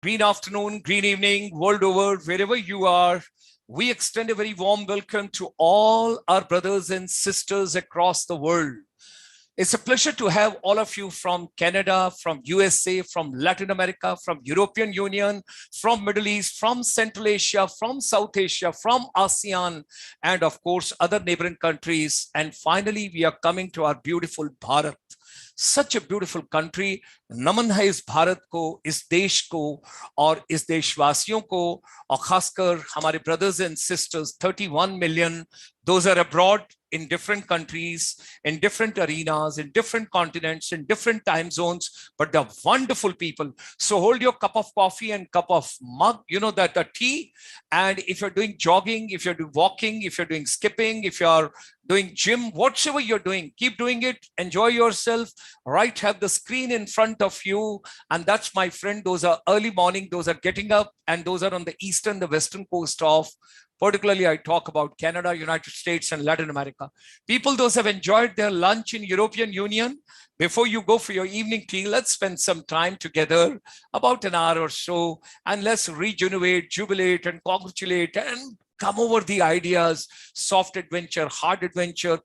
Green afternoon, green evening, world over, wherever you are. We extend a very warm welcome to all our brothers and sisters across the world. It's a pleasure to have all of you from Canada, from USA, from Latin America, from European Union, from Middle East, from Central Asia, from South Asia, from ASEAN, and of course, other neighboring countries. And finally, we are coming to our beautiful Bharat. Such a beautiful country नमन है इस भारत को इस देश को और इस देशवासियों को और खासकर हमारे brothers and sisters 31 million those are abroad in different countries, in different arenas, in different continents, in different time zones, but they're wonderful people. So hold your cup of coffee and cup of mug, that the tea. And if you're doing jogging, if you're doing walking, if you're doing skipping, if you're doing gym, whatever you're doing, keep doing it, enjoy yourself, right? Have the screen in front of you. And that's, my friend, those are early morning, those are getting up, and those are on the eastern, the western coast of, particularly I talk about Canada, United States, and Latin America. People, those have enjoyed their lunch in European Union, before you go for your evening tea, let's spend some time together, about an hour or so, and let's regenerate, jubilate, and congratulate, and come over the ideas, soft adventure, hard adventure,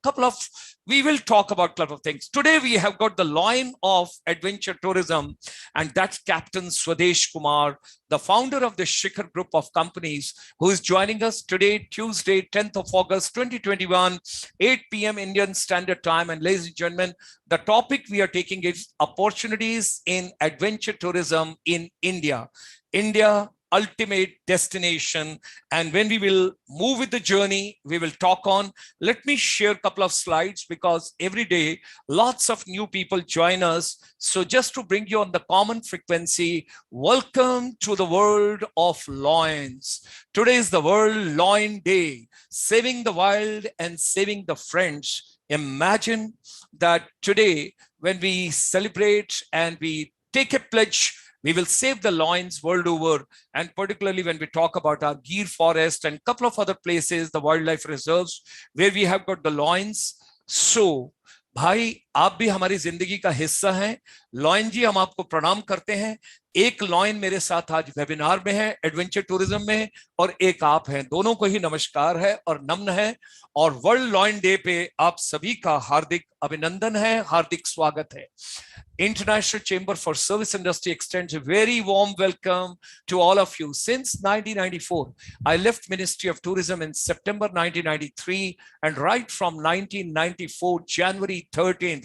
we will talk about a couple of things. Today, we have got the lion of adventure tourism, and that's Captain Swadesh Kumar, the founder of the Shikhar Group of companies, who is joining us today, Tuesday, 10th of August, 2021, 8 p.m. Indian Standard Time. And ladies and gentlemen, the topic we are taking is opportunities in adventure tourism in India. India, ultimate destination. And when we will move with the journey, we will talk on. Let me share a couple of slides, because every day lots of new people join us. So just to bring you on the common frequency, welcome to the world of lions. Today is the World Lion Day, saving the wild and saving the friends. Imagine that today, when we celebrate and we take a pledge, we will save the lions world over, and particularly when we talk about our Gir forest and a couple of other places, the wildlife reserves, where we have got the lions. So, भाई आप भी हमारी जिंदगी का हिस्सा हैं. Lion जी, हम आपको प्रणाम करते हैं. एक लॉयन मेरे साथ आज वेबिनार में है, एडवेंचर टूरिज्म में, और एक आप हैं. दोनों को ही नमस्कार है और नमन है. और वर्ल्ड लॉयन डे पे आप सभी का हार्दिक अभिनंदन है, हार्दिक स्वागत है. International Chamber for Service Industry extends a very warm welcome to all of you. Since 1994, I left Ministry of Tourism in September 1993, and right from 1994, January 13th,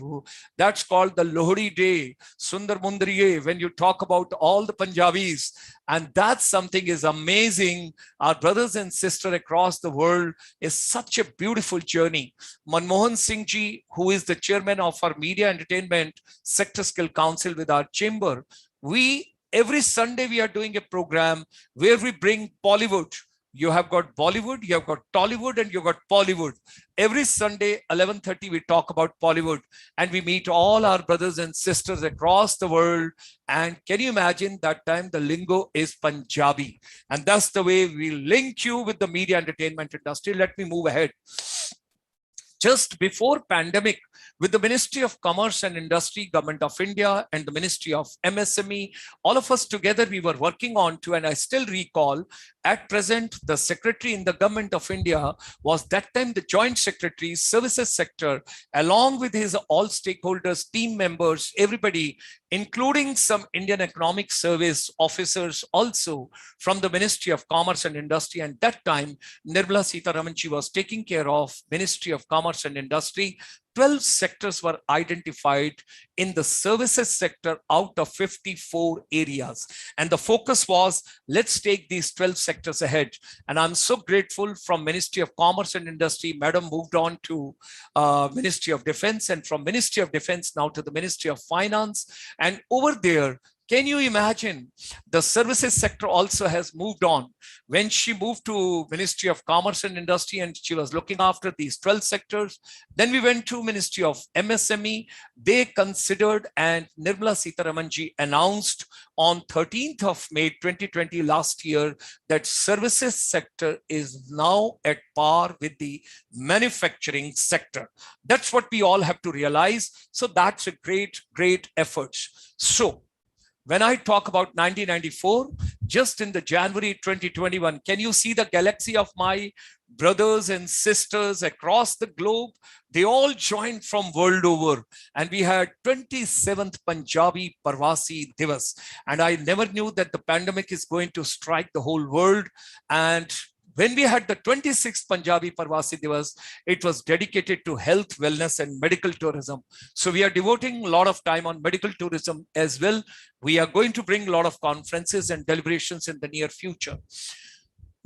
that's called the Lohri Day, Sundar Mundariye, when you talk about all the Punjabis. And that's something is amazing. Our brothers and sisters across the world is such a beautiful journey. Manmohan Singh ji, who is the chairman of our Media Entertainment Sector Skill Council with our chamber, every Sunday we are doing a program where we bring Bollywood. You have got Bollywood, you have got Tollywood, and you've got Bollywood. Every Sunday, 11:30, we talk about Bollywood, and we meet all our brothers and sisters across the world. And can you imagine that time the lingo is Punjabi? And that's the way we link you with the media entertainment industry. Let me move ahead. Just before pandemic, with the Ministry of Commerce and Industry, Government of India, and the Ministry of MSME, all of us together, we were working on to, and I still recall, at present, the secretary in the Government of India was that time the Joint Secretary, Services Sector, along with his all stakeholders, team members, everybody, including some Indian Economic Service officers also from the Ministry of Commerce and Industry. And that time, Nirmala Sitharamanji was taking care of Ministry of Commerce and Industry. 12 sectors were identified in the services sector out of 54 areas. And the focus was, let's take these 12 sectors ahead. And I'm so grateful from Ministry of Commerce and Industry, Madam moved on to Ministry of Defense, and from Ministry of Defense now to the Ministry of Finance. And over there, can you imagine, the services sector also has moved on. When she moved to Ministry of Commerce and Industry, and she was looking after these 12 sectors, then we went to Ministry of MSME. They considered, and Nirmala Sitharamanji announced on 13th of May 2020 last year, that services sector is now at par with the manufacturing sector. That's what we all have to realize. So that's a great, great effort. So When I talk about 1994, just in the January 2021, can you see the galaxy of my brothers and sisters across the globe? They all joined from world over, and we had 27th Punjabi Parvasi Divas. And I never knew that the pandemic is going to strike the whole world. And when we had the 26th Punjabi Parvasi Divas, it was dedicated to health, wellness, and medical tourism. So we are devoting a lot of time on medical tourism as well. We are going to bring a lot of conferences and deliberations in the near future.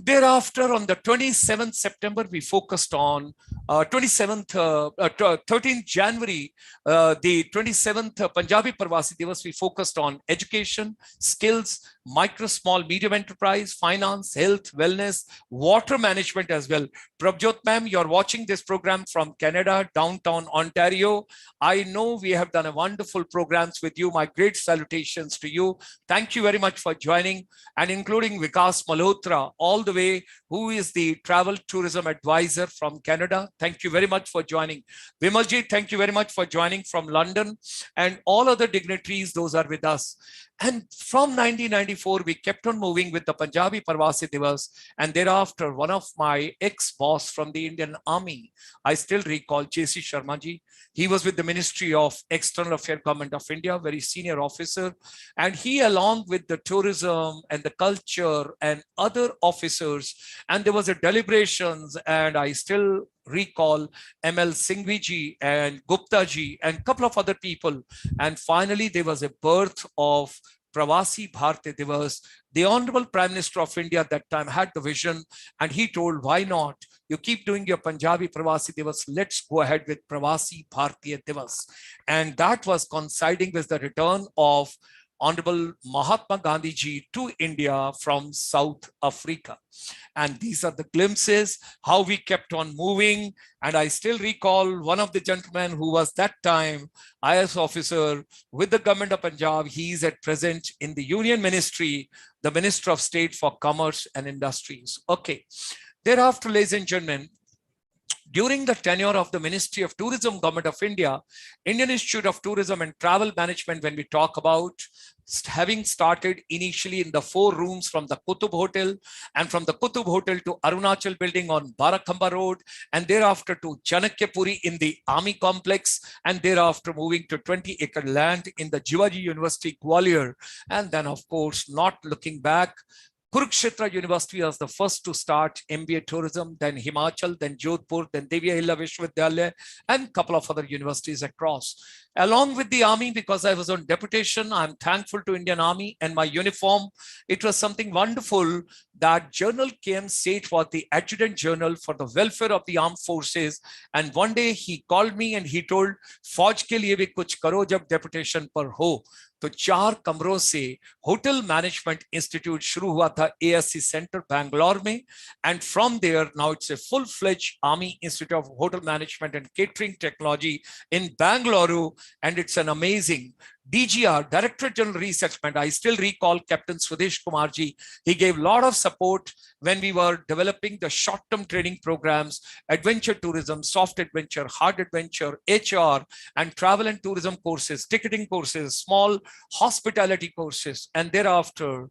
Thereafter, on the 27th September, we focused on 13th January, the 27th Punjabi Parvasi Divas, we focused on education, skills, micro, small, medium enterprise, finance, health, wellness, water management as well. Prabjot ma'am, you're watching this program from Canada, downtown Ontario. I know we have done a wonderful programs with you. My great salutations to you. Thank you very much for joining, and including Vikas Malhotra, all the way, who is the travel tourism advisor from Canada. Thank you very much for joining. Vimalji, thank you very much for joining from London, and all other dignitaries, those are with us. And from 1994, we kept on moving with the Punjabi Parvasi Divas. And thereafter, one of my ex-boss from the Indian Army, I still recall J.C. Sharma ji. He was with the Ministry of External Affairs, Government of India, very senior officer. And he, along with the tourism and the culture and other officers, and there was a deliberations, and I still recall ML Singhvi ji and Gupta ji and a couple of other people. And finally, there was a birth of Pravasi Bharati Divas. The Honorable Prime Minister of India at that time had the vision, and he told, why not? You keep doing your Punjabi Pravasi Divas, let's go ahead with Pravasi Bharatiya Divas. And that was coinciding with the return of Honorable Mahatma Gandhi ji to India from South Africa. And these are the glimpses, how we kept on moving. And I still recall one of the gentlemen who was that time IS officer with the government of Punjab. He is at present in the Union Ministry, the Minister of State for Commerce and Industries. Okay. Thereafter, ladies and gentlemen, during the tenure of the Ministry of Tourism, Government of India, Indian Institute of Tourism and Travel Management, when we talk about having started initially in the 4 rooms from the Qutub Hotel, and from the Qutub Hotel to Arunachal Building on Barakhamba Road, and thereafter to Chanakyapuri in the Army Complex, and thereafter moving to 20-acre land in the Jivaji University, Gwalior. And then, of course, not looking back, Kurukshetra University was the first to start MBA tourism, then Himachal, then Jodhpur, then Devi Ahilya Vishwavidyalaya, and a couple of other universities across. Along with the Army, because I was on deputation, I'm thankful to Indian Army and my uniform. It was something wonderful that Journal KM Seth was the adjutant general for the welfare of the armed forces. And one day he called me and he told, Fauj ke liye bhi kuch karo jab deputation par ho. तो 4 कमरों से hotel management institute शुरू हुआ था ASC centre Bangalore में, and from there now it's a full fledged army institute of hotel management and catering technology in Bangalore, and it's an amazing DGR, Director General Resettlement. I still recall Captain Swadesh Kumar ji. He gave a lot of support when we were developing the short-term training programs, adventure tourism, soft adventure, hard adventure, HR, and travel and tourism courses, ticketing courses, small hospitality courses. And thereafter,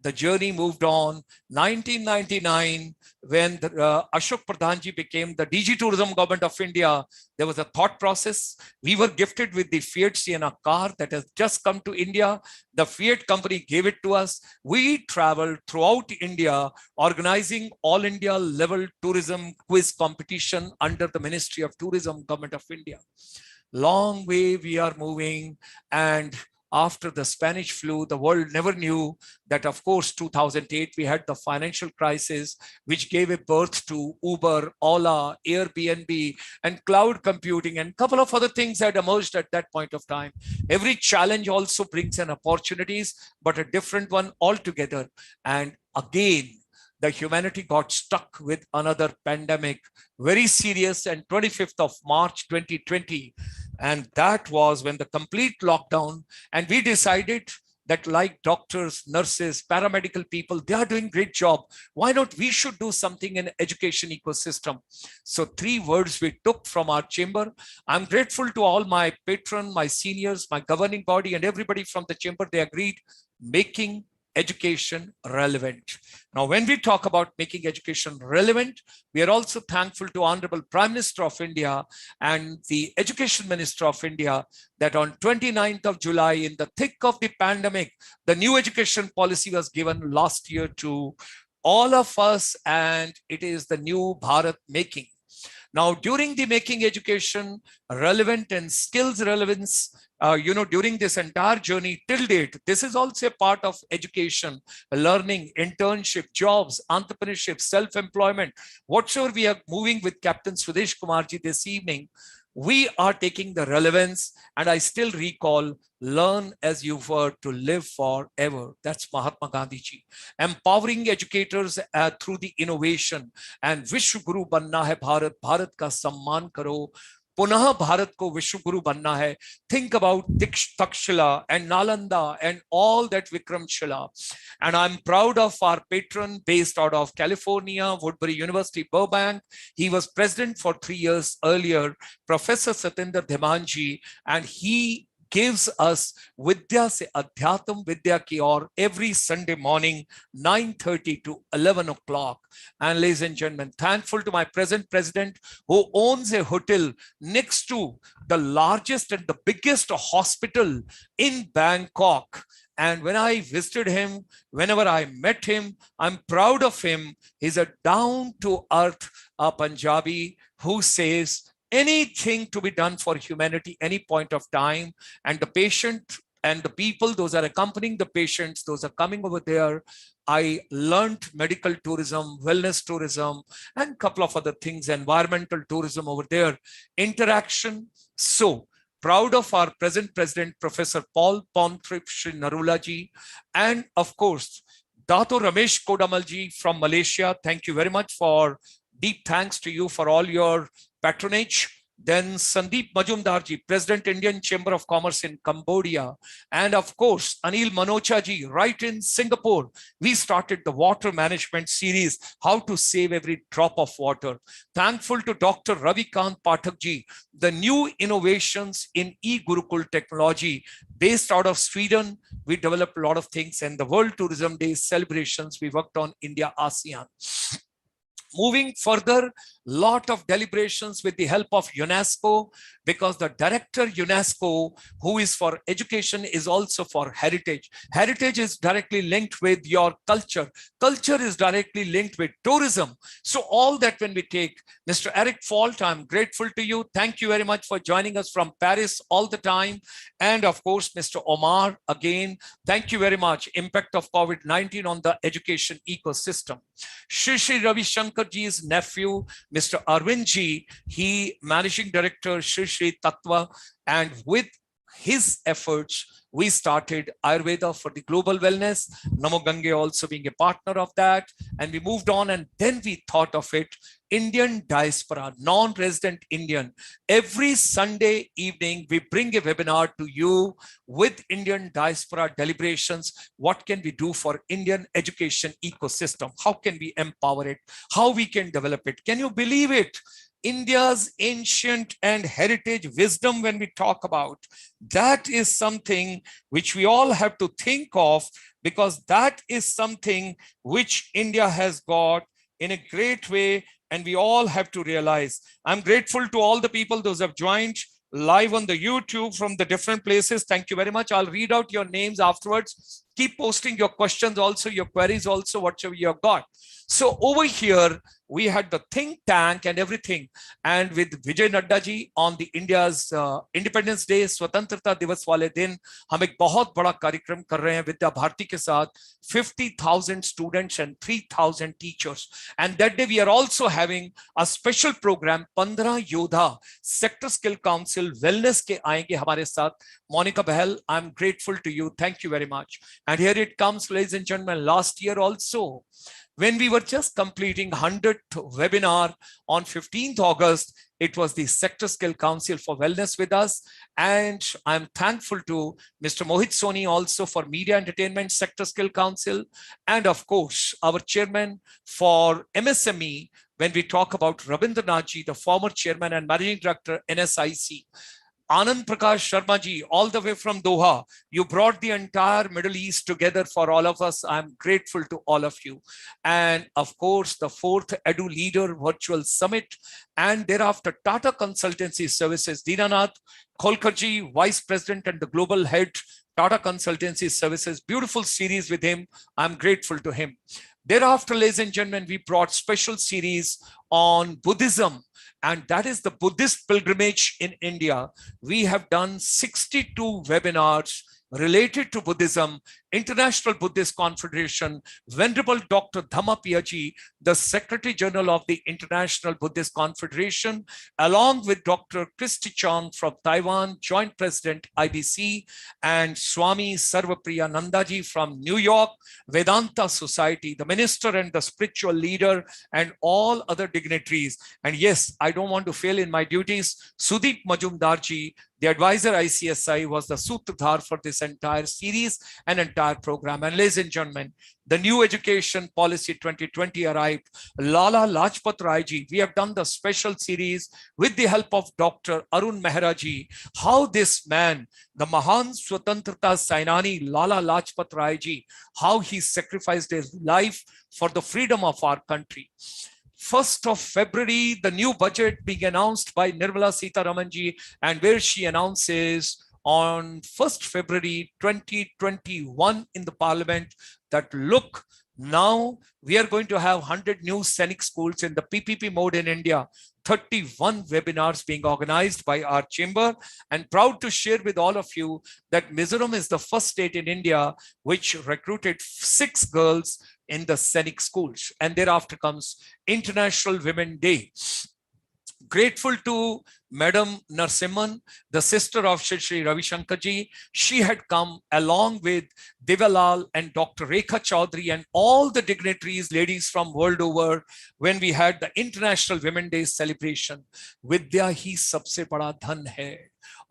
the journey moved on. 1999, when Ashok Pradhan ji became the DG Tourism Government of India, there was a thought process. We were gifted with the Fiat Sienna car that has just come to India. The Fiat company gave it to us. We traveled throughout India, organizing all India level tourism quiz competition under the Ministry of Tourism, Government of India. Long way we are moving, and after the Spanish flu, the world never knew that, of course, 2008, we had the financial crisis, which gave a birth to Uber, Ola, Airbnb, and cloud computing, and a couple of other things had emerged at that point of time. Every challenge also brings in opportunities, but a different one altogether. And again, the humanity got stuck with another pandemic, very serious, and 25th of March, 2020. And that was when the complete lockdown, and we decided that like doctors, nurses, paramedical people, they are doing great job. Why not we should do something in education ecosystem? So 3 words we took from our chamber. I'm grateful to all my patron, my seniors, my governing body, and everybody from the chamber. They agreed, making education relevant. Now, when we talk about making education relevant, we are also thankful to Honorable Prime Minister of India and the Education Minister of India that on 29th of July, in the thick of the pandemic, the new education policy was given last year to all of us, and it is the new Bharat making. Now, during the making education relevant and skills relevance, during this entire journey till date, this is also a part of education, learning, internship, jobs, entrepreneurship, self-employment, whatsoever we are moving with Captain Swadesh Kumarji this evening. We are taking the relevance, and I still recall, learn as you were to live forever. That's Mahatma Gandhi ji. Empowering educators through the innovation, and Vishwa Guru banna hai Bharat, Bharat ka samman karo. Punah Bharat ko Vishwa Guru banna hai. Think about Takshila and Nalanda and all that Vikramshila. And I'm proud of our patron based out of California, Woodbury University, Burbank. He was president for 3 years earlier, Professor Satinder Dhimanji, and he gives us Vidya se Adhyatam Vidya ki Aur every Sunday morning, 9:30 to 11 o'clock. And ladies and gentlemen, thankful to my present president who owns a hotel next to the largest and the biggest hospital in Bangkok. And when I visited him, whenever I met him, I'm proud of him. He's a down-to-earth Punjabi who says, anything to be done for humanity, any point of time, and the patient and the people, those are accompanying the patients, those are coming over there. I learned medical tourism, wellness tourism, and a couple of other things, environmental tourism over there, interaction. So proud of our present president, Professor Paul Pontrip Shri Narula ji, and of course, Dato Ramesh Kodamal ji from Malaysia. Thank you very much for deep thanks to you for all your patronage. Then Sandeep Majumdar ji, President Indian Chamber of Commerce in Cambodia. And of course, Anil Manocha ji, right in Singapore. We started the water management series, how to save every drop of water. Thankful to Dr. Ravikant Pathak ji, the new innovations in e-Gurukul technology based out of Sweden. We developed a lot of things, and the World Tourism Day celebrations, we worked on India ASEAN. Moving further, lot of deliberations with the help of UNESCO, because the director UNESCO, who is for education, is also for heritage. Heritage is directly linked with your culture. Culture is directly linked with tourism. So all that when we take, Mr. Eric Fault, I'm grateful to you. Thank you very much for joining us from Paris all the time. And of course, Mr. Omar, again, thank you very much. Impact of COVID-19 on the education ecosystem. Shri Ravi Shankar ji's nephew, Mr. Arvind ji, he managing director, Shri Tattva, and with his efforts, we started Ayurveda for the global wellness, Namo Gange also being a partner of that. And we moved on, and then we thought of it, Indian diaspora, non-resident Indian. Every Sunday evening, we bring a webinar to you with Indian diaspora deliberations. What can we do for Indian education ecosystem? How can we empower it? How we can develop it? Can you believe it? India's ancient and heritage wisdom, when we talk about, that is something which we all have to think of, because that is something which India has got in a great way, and we all have to realize. I'm grateful to all the people, those who have joined live on the YouTube from the different places. Thank you very much. I'll read out your names afterwards. Keep posting your questions also, your queries also, whatever you have got. So over here, we had the think tank and everything. And with Vijay Nadda ji on the India's Independence Day, Swatantrata Divas wale din, हम एक बहुत बड़ा कार्यक्रम कर रहे हैं विद्या भारती के साथ, 50,000 students and 3,000 teachers. And that day we are also having a special program, 15 Yodha Sector Skill Council Wellness के आएंगे हमारे साथ. Monica Bahel, I'm grateful to you. Thank you very much. And here it comes, ladies and gentlemen, last year also, When we were just completing 100th webinar on 15th August, it was the Sector Skill Council for Wellness with us. And I'm thankful to Mr. Mohit Soni also for Media Entertainment Sector Skill Council. And of course, our chairman for MSME, when we talk about Rabindranath ji, the former chairman and managing director, NSIC. Anand Prakash Sharma ji, all the way from Doha, you brought the entire Middle East together for all of us. I'm grateful to all of you. And of course, the 4th Edu Leader Virtual Summit, and thereafter Tata Consultancy Services, Dinanath Kholkarji, Vice President and the Global Head, Tata Consultancy Services, beautiful series with him. I'm grateful to him. Thereafter, ladies and gentlemen, we brought special series on Buddhism, and that is the Buddhist pilgrimage in India. We have done 62 webinars related to Buddhism, International Buddhist Confederation, Venerable Dr. Dhamma Piyaji, the Secretary General of the International Buddhist Confederation, along with Dr. Christy Chong from Taiwan, Joint President IBC, and Swami Sarvapriya Nandaji from New York, Vedanta Society, the minister and the spiritual leader, and all other dignitaries. And yes, I don't want to fail in my duties. Sudeep Majumdarji, the advisor ICSI, was the sutradhar for this entire series and entire program. And ladies and gentlemen, the new education policy 2020 arrived. Lala Lajpat Rai ji, we have done the special series with the help of Dr. Arun Mehra ji, how this man, the Mahan Swatantrata Sainani Lala Lajpat Rai ji, how he sacrificed his life for the freedom of our country. 1st of February, the new budget being announced by Nirmala Sitharaman ji, and where she announces on 1st February 2021 in the Parliament that look, now we are going to have 100 new scenic schools in the PPP mode in India. 31 webinars being organized by our chamber, and proud to share with all of you that Mizoram is the first state in India which recruited 6 girls in the scenic schools. And thereafter comes International Women Day. Grateful to Madam Narsimhan, the sister of Shri Ravi Shankar ji. She had come along with Divalal and Dr. Rekha Chaudhary and all the dignitaries, ladies from world over, when we had the International Women Day celebration. Vidya hi sabse bada dhan hai.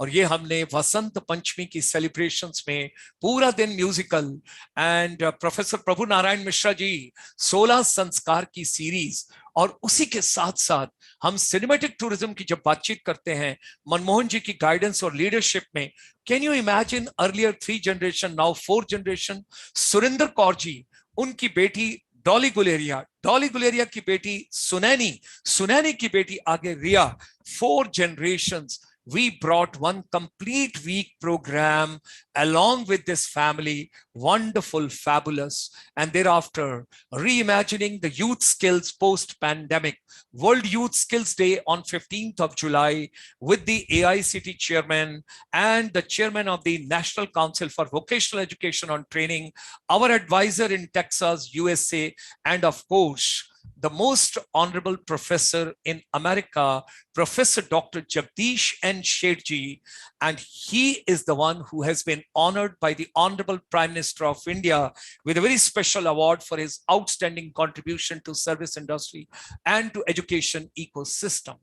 और ये हमने वसंत पंचमी की celebrations में पूरा दिन musical, and professor प्रभु नारायण मिश्रा जी 16 संस्कार की series, और उसी के साथ साथ हम सिनेमैटिक टूरिज्म की जब बातचीत करते हैं मनमोहन जी की गाइडेंस और लीडरशिप में, can you imagine earlier 3 generation, now 4 generation, Surendra Kaur ji, उनकी बेटी डॉली गुलेरिया की बेटी सुनैनी की बेटी आगे रिया, 4 generations. We brought one complete week program along with this family, wonderful, fabulous. And thereafter, reimagining the youth skills post-pandemic. World Youth Skills Day on 15th of July with the AICT chairman and the chairman of the National Council for Vocational Education and Training, our advisor in Texas, USA, and of course, the most honorable professor in America, Professor Dr. Jagdish N. Shetji, and he is the one who has been honored by the Honorable Prime Minister of India with a very special award for his outstanding contribution to service industry and to education ecosystem.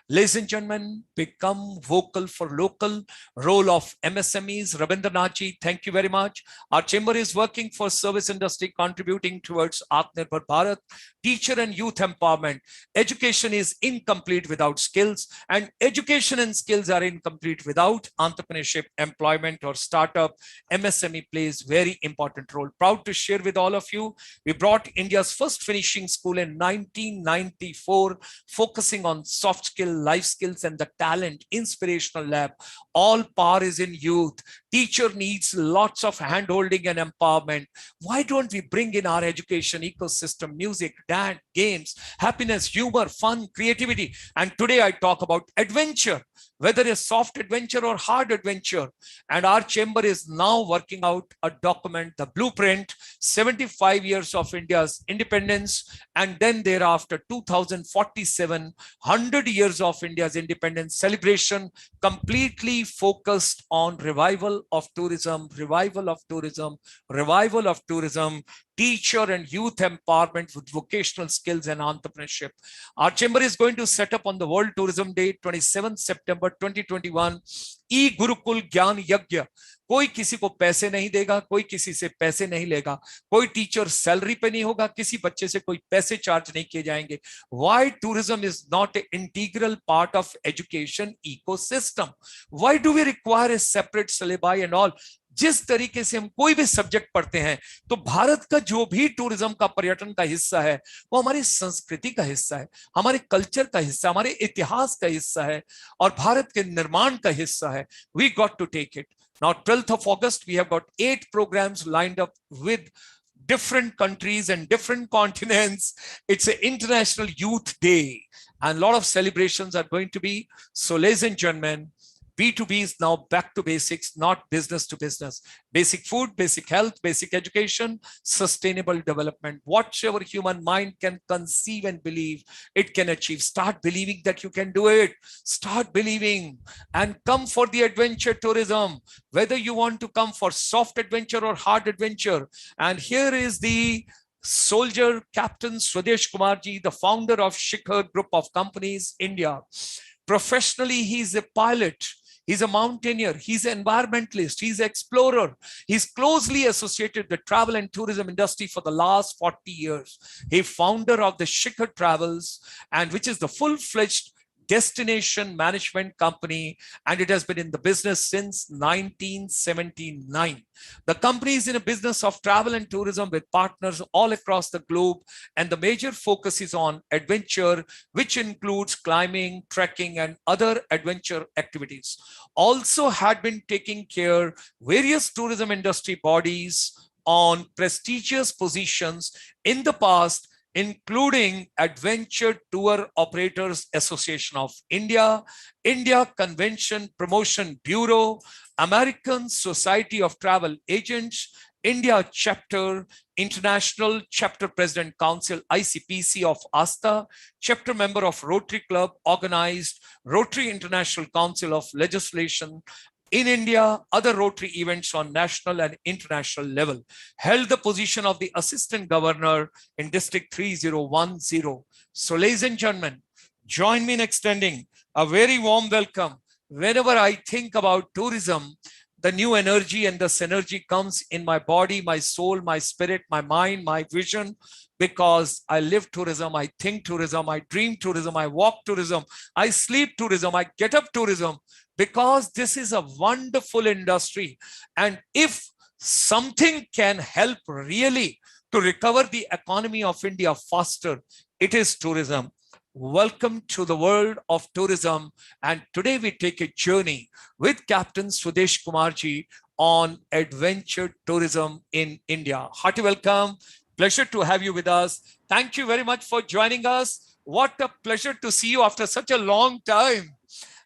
Ladies and gentlemen, become vocal for local, role of MSMEs. Rabindranath ji, thank you very much. Our chamber is working for service industry, contributing towards Atmanirbhar Bharat, teacher and youth empowerment. Education is incomplete without skills, and education and skills are incomplete without entrepreneurship, employment, or startup. MSME plays very important role. Proud to share with all of you, we brought India's first finishing school in 1994, focusing on soft skill, life skills, and the talent, inspirational lab. All power is in youth. Teacher needs lots of hand-holding and empowerment. Why don't we bring in our education ecosystem, music, dance, games, happiness, humor, fun, creativity? And today I talk about adventure, whether a soft adventure or hard adventure. And our chamber is now working out a document, the blueprint, 75 years of India's independence, and then thereafter 2047, 100 years of India's independence celebration, completely focused on revival of tourism, revival of tourism, revival of tourism, teacher and youth empowerment with vocational skills and entrepreneurship. Our chamber is going to set up on the World Tourism Day, 27th September 2021, E-Gurukul Gyan Yagya. कोई किसी को पैसे नहीं देगा, कोई किसी से पैसे नहीं लेगा, कोई टीचर सैलरी पे नहीं होगा, किसी बच्चे से कोई पैसे चार्ज नहीं किए जाएंगे. Why tourism is not an integral part of education ecosystem? Why do we require a separate syllabi and all? जिस तरीके से हम कोई भी सब्जेक्ट पढ़ते हैं, तो भारत का जो भी टूरिज्म का पर्यटन का हिस्सा है, वो हमारी संस्कृति का हिस्सा है, हमारे कल्चर का हिस्सा, हमारे इतिहास का हिस्सा है और भारत के निर्माण का हिस्सा है. We got to take it. Now, 12th of August, we have got 8 programs lined up with different countries and different continents. It's an International Youth Day and a lot of celebrations are going to be. So, ladies and gentlemen, B2B is now back to basics, not business to business. Basic food, basic health, basic education, sustainable development. Whatever human mind can conceive and believe, it can achieve. Start believing that you can do it. Start believing and come for the adventure tourism, whether you want to come for soft adventure or hard adventure. And here is the soldier Captain Swadesh Kumarji, the founder of Shikhar Group of Companies, India. Professionally, he's a pilot. He's a mountaineer. He's an environmentalist. He's an explorer. He's closely associated with the travel and tourism industry for the last 40 years. He's founder of the Shikhar Travels, and which is the full-fledged destination management company, and it has been in the business since 1979. The company is in a business of travel and tourism with partners all across the globe, and the major focus is on adventure, which includes climbing, trekking, and other adventure activities. Also had been taking care various tourism industry bodies on prestigious positions in the past, including Adventure Tour Operators Association of India, India Convention Promotion Bureau, American Society of Travel Agents, India Chapter, International Chapter President Council, ICPC of ASTA, Chapter Member of Rotary Club, organized Rotary International Council of Legislation, in India, other Rotary events on national and international level, held the position of the Assistant Governor in District 3010. So, ladies and gentlemen, join me in extending a very warm welcome. Whenever I think about tourism, the new energy and the synergy comes in my body, my soul, my spirit, my mind, my vision, because I live tourism, I think tourism, I dream tourism, I walk tourism, I sleep tourism, I get up tourism, because this is a wonderful industry. And if something can help really to recover the economy of India faster, it is tourism. Welcome to the world of tourism. And today we take a journey with Captain Swadesh Kumarji on adventure tourism in India. Hearty welcome. Pleasure to have you with us. Thank you very much for joining us. What a pleasure to see you after such a long time.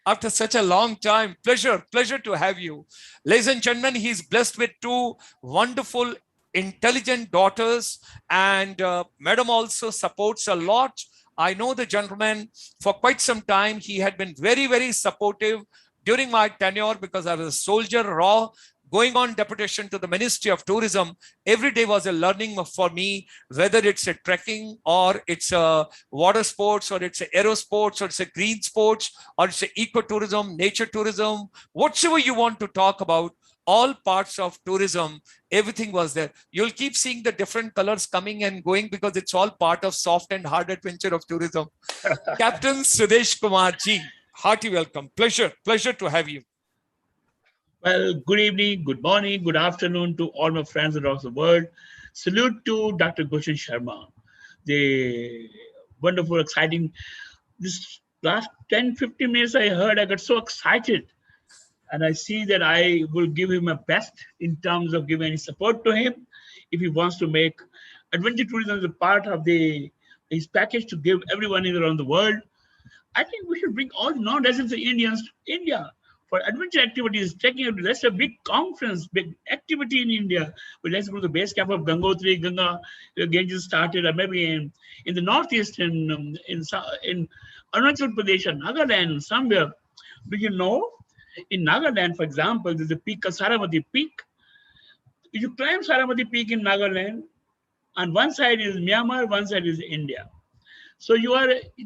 After such a long time. Pleasure to have you. Ladies and gentlemen, he's blessed with 2 wonderful, intelligent daughters, and Madam also supports a lot. I know the gentleman for quite some time. He had been very, very supportive during my tenure because I was a soldier, raw, going on deputation to the Ministry of Tourism. Every day was a learning for me, whether it's a trekking or it's a water sports or it's a aero sports or it's a green sports or it's a ecotourism, nature tourism, whatever you want to talk about, all parts of tourism, everything was there. You'll keep seeing the different colors coming and going because it's all part of soft and hard adventure of tourism. Captain Swadesh Kumarji, hearty welcome. Pleasure to have you. Well, good evening, good morning, good afternoon to all my friends across the world. Salute to Dr. Gulshan Sharma. The wonderful, exciting, this last 10, 15 minutes I heard, I got so excited. And I see that I will give him my best in terms of giving any support to him if he wants to make adventure tourism as a part of his package to give everyone around the world. I think we should bring all non-residents Indians to India for adventure activities, checking out. Let's have a big conference, big activity in India. But let's go to the base camp of Gangotri, Ganga, Ganges started, or maybe in the northeast, in Arunachal Pradesh, Nagaland, somewhere. Do you know, in Nagaland, for example, there's a peak called Saramati Peak. If you climb Saramati Peak in Nagaland, On one side is Myanmar, one side is India. So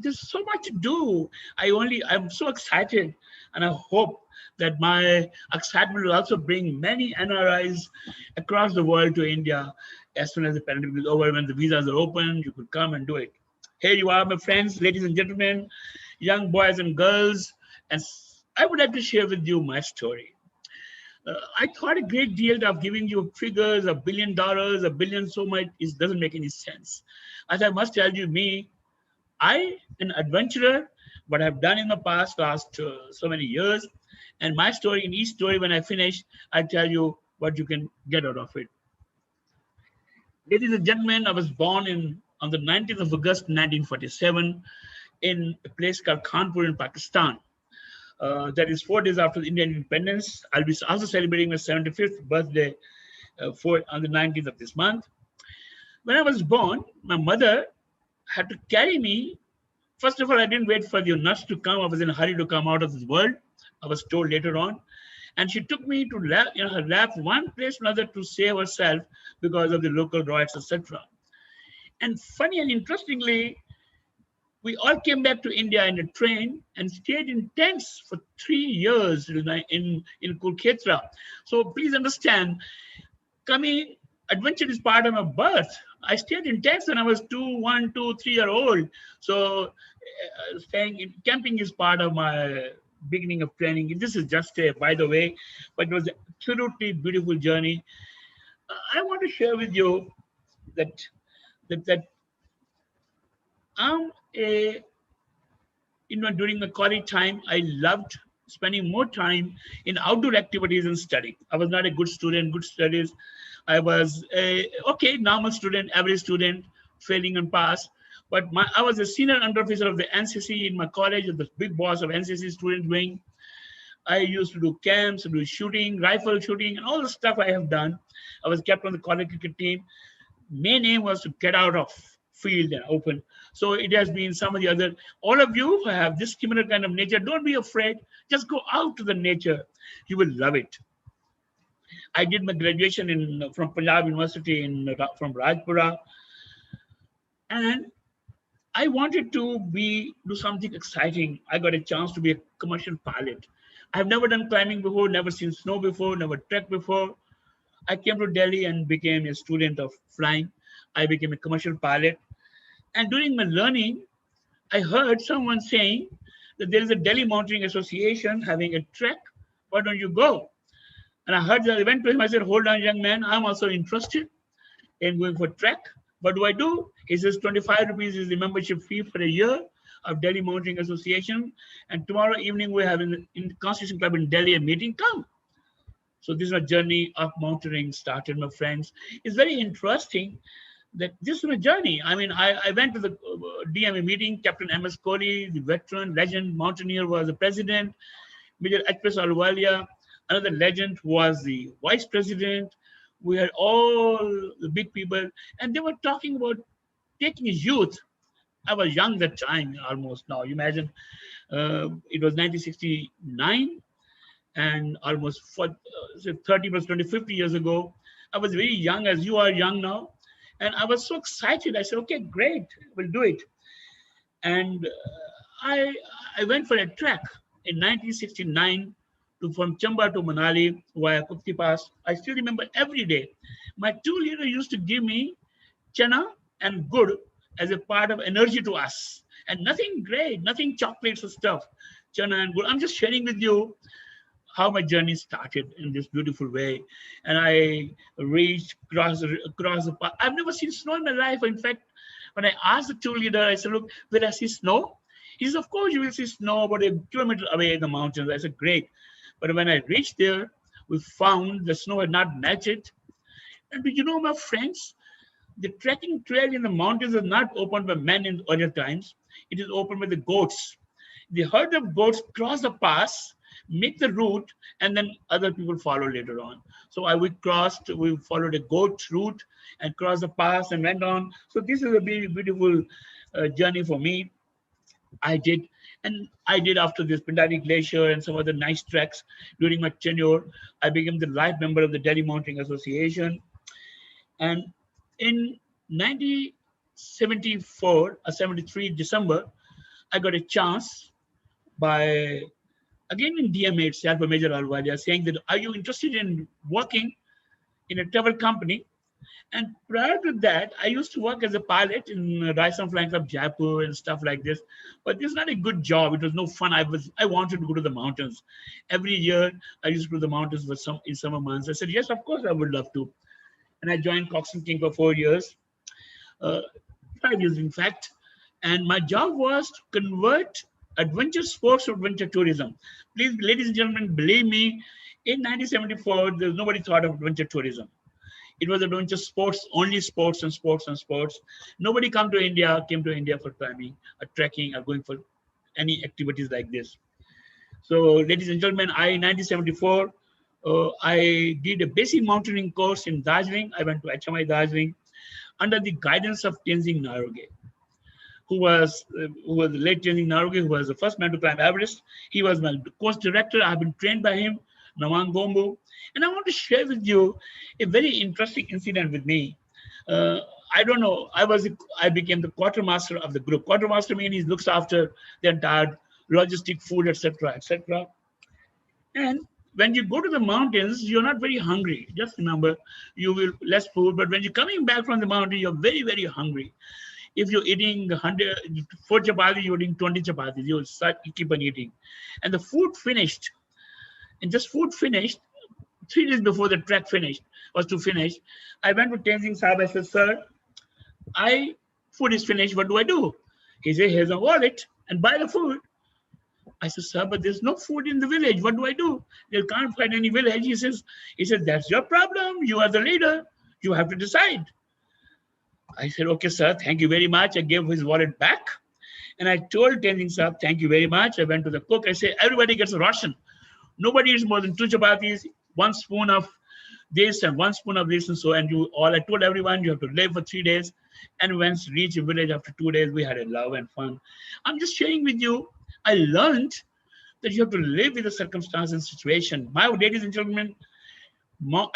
there's so much to do. I'm so excited, and I hope that my excitement will also bring many NRIs across the world to India as soon as the pandemic is over. When the visas are open, you could come and do it. Here you are, my friends, ladies and gentlemen, young boys and girls, and I would like to share with you my story. I thought a great deal of giving you figures, $1 billion, a billion, so much, it doesn't make any sense. As I must tell you, I, an adventurer, what I've done in the last so many years, and my story. In each story, when I finish, I tell you what you can get out of it. Ladies and gentlemen, I was born on the 19th of August, 1947, in a place called Kanpur in Pakistan. That is 4 days after the Indian independence. I'll be also celebrating my 75th birthday on the 19th of this month. When I was born, my mother had to carry me. First of all, I didn't wait for the nurse to come. I was in a hurry to come out of this world. I was told later on. And she took me to her lap, one place to another to save herself because of the local riots, etc. And funny and interestingly, we all came back to India in a train and stayed in tents for 3 years in Kurkhetra. So please understand, coming adventure is part of my birth. I stayed in tents when I was 1, 2, 3 year old. So staying in camping is part of my beginning of training. This is just a by the way, but it was an absolutely beautiful journey. I want to share with you that I'm a during my college time, I loved spending more time in outdoor activities and studying. I was not a good student, good studies. I was a normal student, average student, failing and pass. But I was a senior under officer of the NCC in my college, the big boss of NCC student wing. I used to do camps, do shooting, rifle shooting, and all the stuff I have done. I was kept on the college cricket team. Main aim was to get out of field and open. So it has been some of the other, all of you who have this similar kind of nature, don't be afraid. Just go out to the nature. You will love it. I did my graduation from Punjab University from Rajpura. And I wanted to do something exciting. I got a chance to be a commercial pilot. I've never done climbing before, never seen snow before, never trekked before. I came to Delhi and became a student of flying. I became a commercial pilot. And during my learning, I heard someone saying that there is a Delhi Mountaineering Association having a trek. Why don't you go? And I heard that. I went to him. I said, hold on, young man. I'm also interested in going for trek. What do I do? He says 25 rupees is the membership fee for a year of Delhi Mountaineering Association. And tomorrow evening, we have in the Constitution Club in Delhi a meeting. Come. So this is a journey of mountaineering started, my friends. It's very interesting that this is a journey. I mean, I went to the DMA meeting. Captain M.S. Kohli, the veteran, legend, mountaineer, was the president. Major H.P.S. Ahluwalia, another legend, was the vice president. We had all the big people, and they were talking about taking youth. I was young that time, almost now. You imagine, it was 1969, and almost 30 plus 20, 50 years ago. I was very young, as you are young now. And I was so excited. I said, okay, great, we'll do it. And I went for a trek in 1969 from Chamba to Manali via Kukti Pass. I still remember every day. My tour leader used to give me chana and gur as a part of energy to us. And nothing great, nothing chocolates or stuff. Chana and gur. I'm just sharing with you how my journey started in this beautiful way. And I reached across the path. I've never seen snow in my life. In fact, when I asked the tour leader, I said, look, will I see snow? He said, of course you will see snow about a kilometer away in the mountains. I said, great. But when I reached there, we found the snow had not melted. And do you know, my friends, the trekking trail in the mountains is not opened by men in earlier times. It is opened by the goats. The herd of goats cross the pass, make the route, and then other people follow later on. So we followed a goat route and crossed the pass and went on. So this is a very beautiful journey for me. I did after this Pindari Glacier and some other nice treks during my tenure. I became the life member of the Delhi Mountaineering Association. And in 1974 or 73 December, I got a chance by again in DMA itself, a Major Alwalia, saying that are you interested in working in a travel company? And prior to that, I used to work as a pilot in Rajasthan Flying Club Jaipur and stuff like this. But this is not a good job. It was no fun. I wanted to go to the mountains. Every year I used to go to the mountains for some in summer months. I said, yes, of course I would love to. And I joined Cox and King for 4 years, uh, 5 years in fact. And my job was to convert adventure sports to adventure tourism. Please, ladies and gentlemen, believe me, in 1974, there's nobody thought of adventure tourism. It was adventure sports, only sports and sports and sports. Nobody came to India for climbing or trekking or going for any activities like this. So, ladies and gentlemen, in 1974, I did a basic mountaineering course in Darjeeling. I went to HMI Darjeeling under the guidance of Tenzing Norgay, who was the late Tenzing Norgay, who was the first man to climb Everest. He was my course director. I've been trained by him, Nawang Gombu. And I want to share with you a very interesting incident with me. Uh, I don't know. I became the quartermaster of the group. Quartermaster means he looks after the entire logistic, food, etc., etc. And when you go to the mountains, you're not very hungry. Just remember, you will less food. But when you're coming back from the mountain, you're very, very hungry. If you're eating 4 chapatis, you're eating 20 chapatis. You keep on eating. And the food finished. And just food finished 3 days before the trek was to finish. I went to Tenzing Sahib. I said, sir, food is finished. What do I do? He said, here's a wallet and buy the food. I said, sir, but there's no food in the village. What do I do? They can't find any village. He says, that's your problem. You are the leader. You have to decide. I said, okay, sir, thank you very much. I gave his wallet back. And I told Tenzing Sahib, thank you very much. I went to the cook. I said, everybody gets a ration. Nobody eats more than 2 chapatis, 1 spoon of this and 1 spoon of this and so. And I told everyone you have to live for 3 days. And once reach a village after 2 days, we had a love and fun. I'm just sharing with you. I learned that you have to live with the circumstance and situation. My ladies and gentlemen,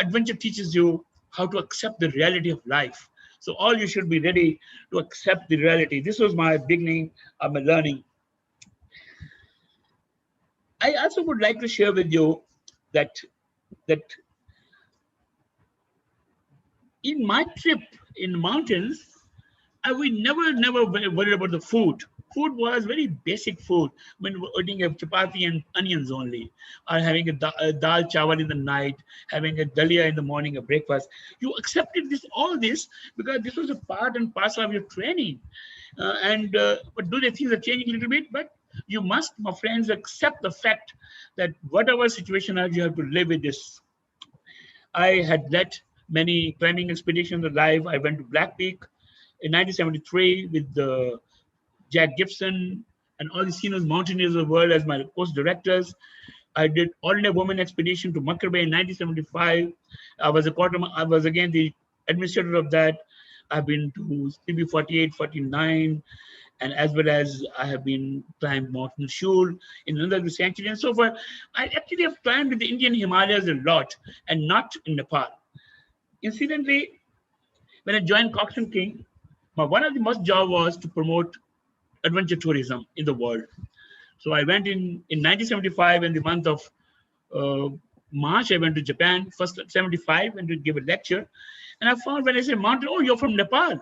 adventure teaches you how to accept the reality of life. So all you should be ready to accept the reality. This was my beginning of my learning. I also would like to share with you that in my trip in the mountains, I would never worry about the food. Food was very basic food. When we're eating a chapati and onions only, or having a dal chawal in the night, having a dalia in the morning, a breakfast. You accepted all this because this was a part and parcel of your training. But do the things are changing a little bit? But you must, my friends, accept the fact that whatever situation is, you have to live with this. I had led many climbing expeditions alive. I went to Black Peak in 1973 with Jack Gibson and all the senior mountaineers of the world as my course directors. I did all-India women expedition to Makkar Bay in 1975. I was again the administrator of that. I've been to CB 48, 49, and as well as I have been climbed Mountain Shul in another sanctuary and so forth. I actually have climbed in the Indian Himalayas a lot and not in Nepal. Incidentally, when I joined Cox and King, one of the most job was to promote adventure tourism in the world. So I went in 1975 in the month of March. I went to Japan first 75 and to give a lecture. And I found when I said mountain, oh, you're from Nepal.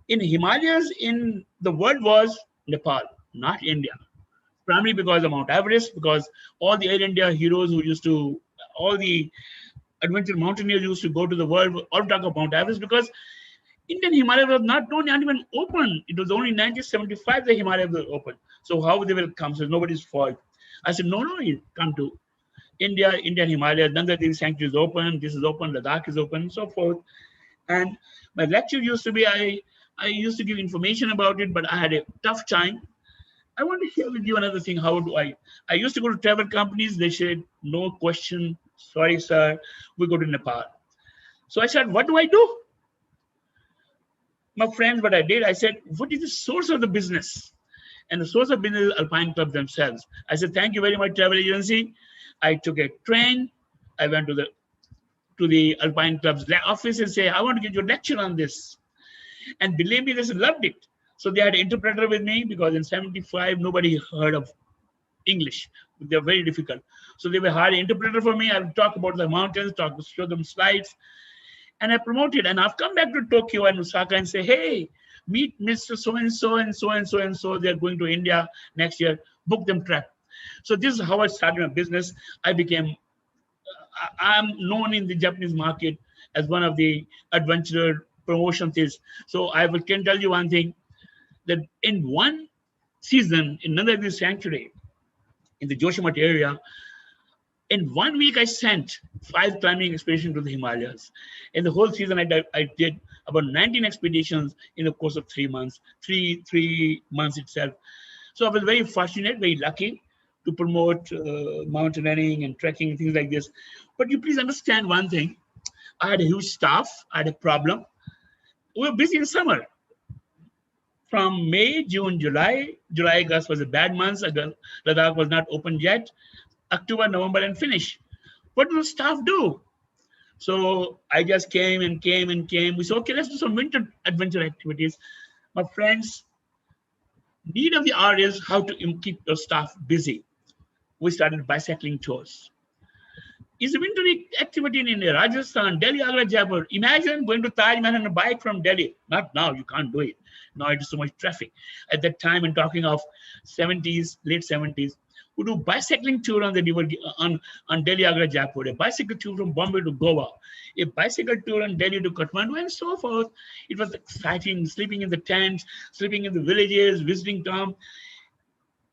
In Himalayas in the world was Nepal, not India. Primarily because of Mount Everest, because all the Air India heroes all the adventure mountaineers used to go to the world, all talk about Mount Everest because Indian Himalaya was not even open. It was only 1975 the Himalaya was open. So how they will come? So nobody's fault. I said, no, you come to India, Indian Himalaya, none of these sanctuaries open, this is open, Ladakh is open, and so forth. And my lecture used to be, I used to give information about it, but I had a tough time. I want to share with you another thing. I used to go to travel companies. They said, no question. Sorry, sir. We go to Nepal. So I said, what do I do? My friends, what I did, I said, what is the source of the business? And the source of business is Alpine Club themselves. I said, thank you very much, travel agency. I took a train. I went to the Alpine Club's office and say, I want to give you a lecture on this. And believe me, they loved it. So they had an interpreter with me because in 75, nobody heard of English. They're very difficult. So they were hired an interpreter for me. I would talk about the mountains, show them slides, and I promoted. And I've come back to Tokyo and Osaka and say, hey, meet Mr. So and so and so and so and so. They're going to India next year. Book them trip. So this is how I started my business. I became, I'm known in the Japanese market as one of the adventurer promotions. So I can tell you one thing, that in one season in Nandagiri Sanctuary in the Joshimath area, in 1 week I sent 5 climbing expeditions to the Himalayas. In the whole season, I did about 19 expeditions in the course of 3 months, three months itself. So I was very fortunate, very lucky to promote mountaineering and trekking and things like this. But you please understand one thing. I had a huge staff. I had a problem. We were busy in summer. From May, June, July, August was a bad month. Ladakh was not open yet. October, November, and finish. What do the staff do? So I just came and came and came. We said, okay, let's do some winter adventure activities. My friends, need of the hour is how to keep your staff busy. We started bicycling tours. It's a winter activity in India, Rajasthan, Delhi, Agra, Jaipur. Imagine going to Taj Mahal on a bike from Delhi. Not now, you can't do it. Now it is so much traffic. At that time, I'm talking of 70s, late 70s, we do bicycling tour on the river on Delhi, Agra, Jaipur, a bicycle tour from Bombay to Goa, a bicycle tour on Delhi to Kathmandu, and so forth. It was exciting, sleeping in the tents, sleeping in the villages, visiting town.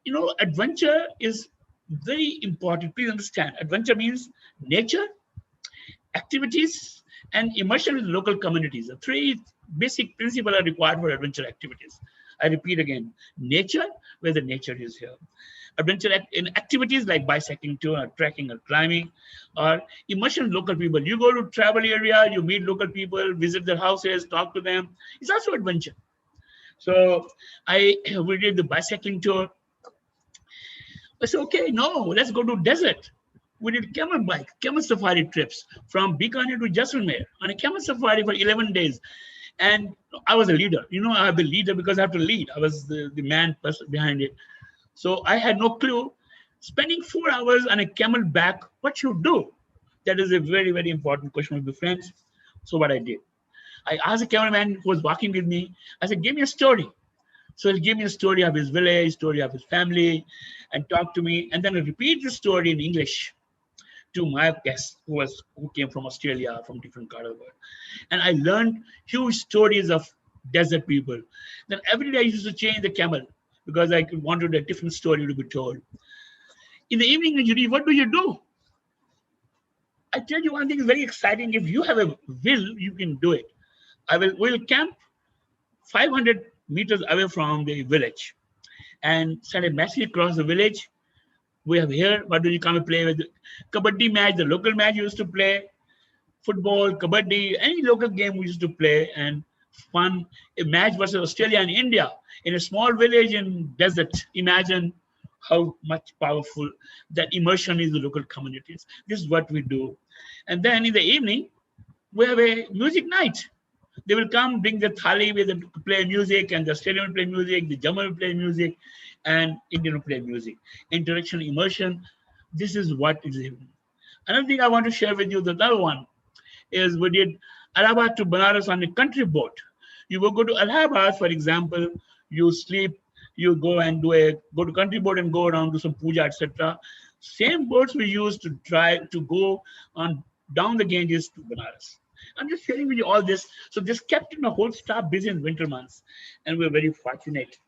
You know, adventure is very important. Please understand, adventure means nature, activities, and immersion with local communities. The three basic principles are required for adventure activities. I repeat again, nature, where the nature is here. Adventure in activities like bicycling tour or trekking or climbing, or immersion local people. You go to travel area, you meet local people, visit their houses, talk to them. It's also adventure. So we did the bicycling tour. I said, okay, no, let's go to desert. We did camel safari trips from Bikaner to Jaisalmer on a camel safari for 11 days. And I was a leader. You know, I'm the leader because I have to lead. I was the man person behind it. So I had no clue. Spending 4 hours on a camel back, what you do? That is a very, very important question with the friends. So what I did, I asked the cameraman who was walking with me, I said, give me a story. So he'll give me a story of his village, story of his family, and talk to me. And then I repeat the story in English to my guest who came from Australia, from different part of the world. And I learned huge stories of desert people. Then every day I used to change the camel because I wanted a different story to be told. In the evening, Judy, what do you do? I tell you one thing is very exciting. If you have a will, you can do it. We'll camp 500 meters away from the village and send a message across the village. We have here, what do you come and play with? Kabaddi match, the local match used to play, football, kabaddi, any local game we used to play, and fun. A match versus Australia and India in a small village in desert. Imagine how much powerful that immersion is the local communities. This is what we do. And then in the evening, we have a music night. They will come, bring the thali with them to play music, and the Australian will play music, the German will play music, and Indian will play music. Interaction, immersion, this is what is happening. Another thing I want to share with you, the other one, is we did Allahabad to Banaras on a country boat. You will go to Allahabad, for example, you sleep, you go and go to country boat and go around, do some puja, etc. Same boats we use to try to go on down the Ganges to Banaras. I'm just sharing with you all this. So this kept my whole staff busy in winter months. And we're very fortunate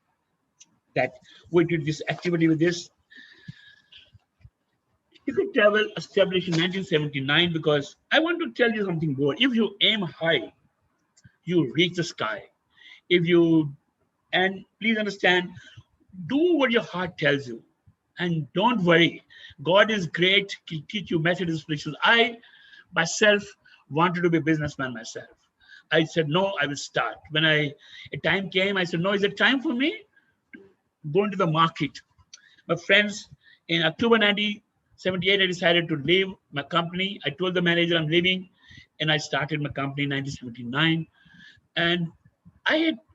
that we did this activity with this. Secret Travel established in 1979 because I want to tell you something more. If you aim high, you reach the sky. And please understand, do what your heart tells you. And don't worry. God is great. He'll teach you methods, spiritual. I, myself, wanted to be a businessman myself. I said, no, I will start. When a time came, I said, no, is it time for me to go into the market? My friends, in October 1978, I decided to leave my company. I told the manager I'm leaving, and I started my company in 1979. And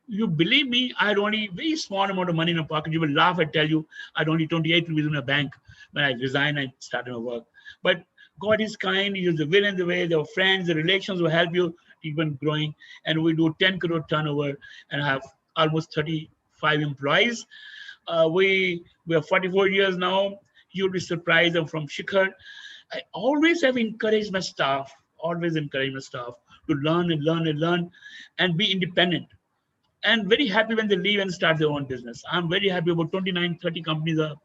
You believe me, I had only very small amount of money in my pocket. You will laugh, I tell you, I had only 28 rupees in a bank when I resigned and started my work. But God is kind, He is the will and the way, there are friends, the relations will help you even growing. And we do 10 crore turnover and have almost 35 employees. We are 44 years now. You'll be surprised. I'm from Shikhar. I always have encouraged my staff, always encourage my staff to learn and learn and learn and be independent. And very happy when they leave and start their own business. I'm very happy about 29, 30 companies are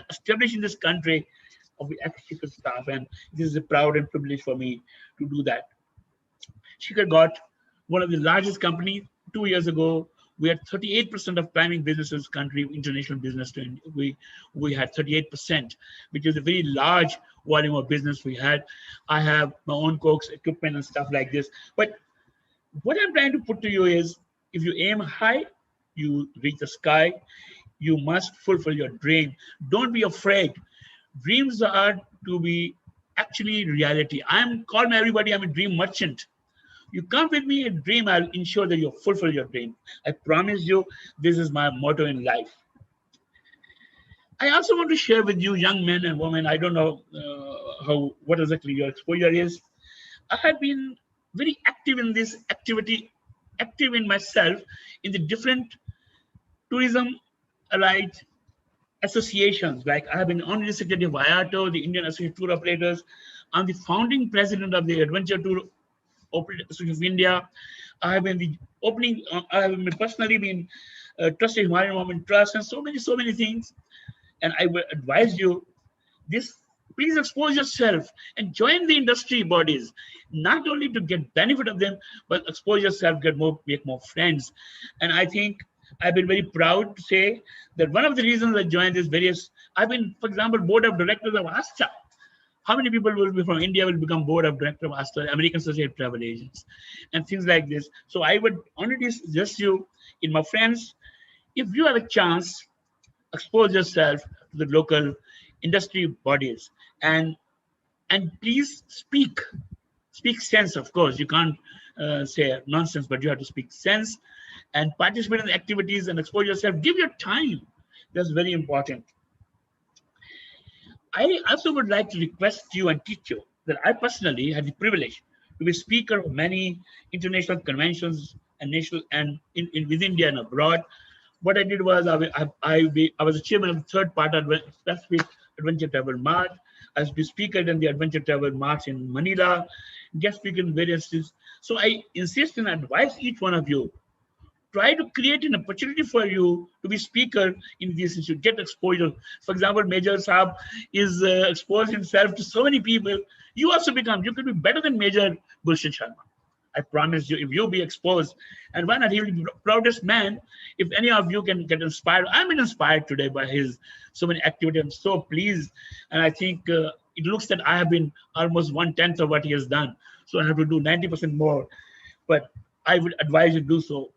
established in this country of the ex-Shikhar staff. And this is a proud and privilege for me to do that. Shikhar got one of the largest companies 2 years ago. We had 38% of climbing businesses country, international business. We had 38%, which is a very large volume of business we had. I have my own Coke's equipment and stuff like this. But what I'm trying to put to you is, if you aim high, you reach the sky. You must fulfill your dream. Don't be afraid. Dreams are to be actually reality. I'm call me everybody. I'm a dream merchant. You come with me a dream, I'll ensure that you fulfill your dream. I promise you, this is my motto in life. I also want to share with you, young men and women. I don't know what exactly your exposure is. I have been very active in this activity, active in myself in the different tourism allied associations. Like I have been honorary secretary of IATO, the Indian Association of Tour Operators. I'm the founding president of the Adventure Tour Association of India. I have been the opening. I have been personally been trustee of Himalayan Environment Trust and so many things. And I will advise you this. Please expose yourself and join the industry bodies, not only to get benefit of them, but expose yourself, make more friends. And I think I've been very proud to say that one of the reasons I joined this various. I've been, for example, board of directors of ASTA. How many people will be from India will become board of director of ASTA, American Society of Travel Agents, and things like this. So I would only suggest you, in my friends, if you have a chance, expose yourself to the local industry bodies and please speak sense. Of course, you can't say nonsense, but you have to speak sense and participate in the activities and expose yourself. Give your time. That's very important. I also would like to request you and teach you that I personally had the privilege to be speaker of many international conventions and national and with India and abroad. What I did was I was the chairman of the third part of Pacific Adventure Travel March. I was the speaker in the Adventure Travel March in Manila, guest speaker in various cities. So I insist and advise each one of you, try to create an opportunity for you to be speaker in this issue, get exposure. For example, Major Saab is exposed himself to so many people. You also you could be better than Major Gulshan Sharma. I promise you, if you be exposed, and why not, he will be the proudest man. If any of you can get inspired, I'm inspired today by his so many activities. I'm so pleased, and I think it looks that I have been almost 1/10 of what he has done. So I have to do 90% more, but I would advise you to do so.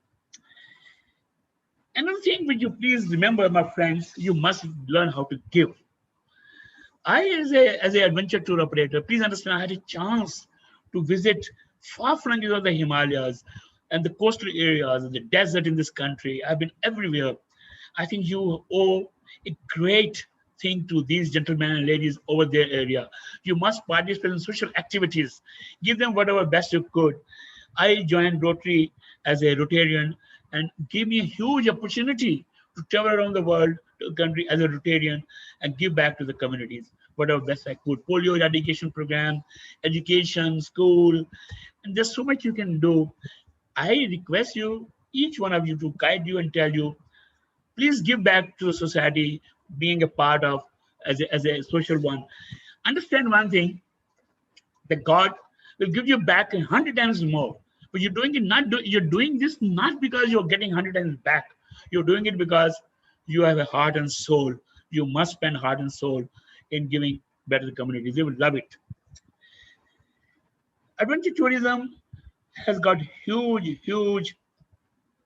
Another thing, would you please remember, my friends, you must learn how to give. I, as a adventure tour operator, please understand, I had a chance to visit far fringes of the Himalayas and the coastal areas and the desert in this country. I've been everywhere. I think you owe a great thing to these gentlemen and ladies over their area. You must participate in social activities. Give them whatever best you could. I joined Rotary as a Rotarian and gave me a huge opportunity to travel around the world, to the country as a Rotarian and give back to the communities whatever best I could. Polio eradication program, education, school, and there's so much you can do. I request you, each one of you, to guide you and tell you, please give back to the society, being a part of as a social one. Understand one thing, that God will give you back 100 times more. But you're doing it you're doing this not because you're getting 100 times back. You're doing it because you have a heart and soul. You must spend heart and soul in giving better to the communities. They will love it. Adventure tourism has got huge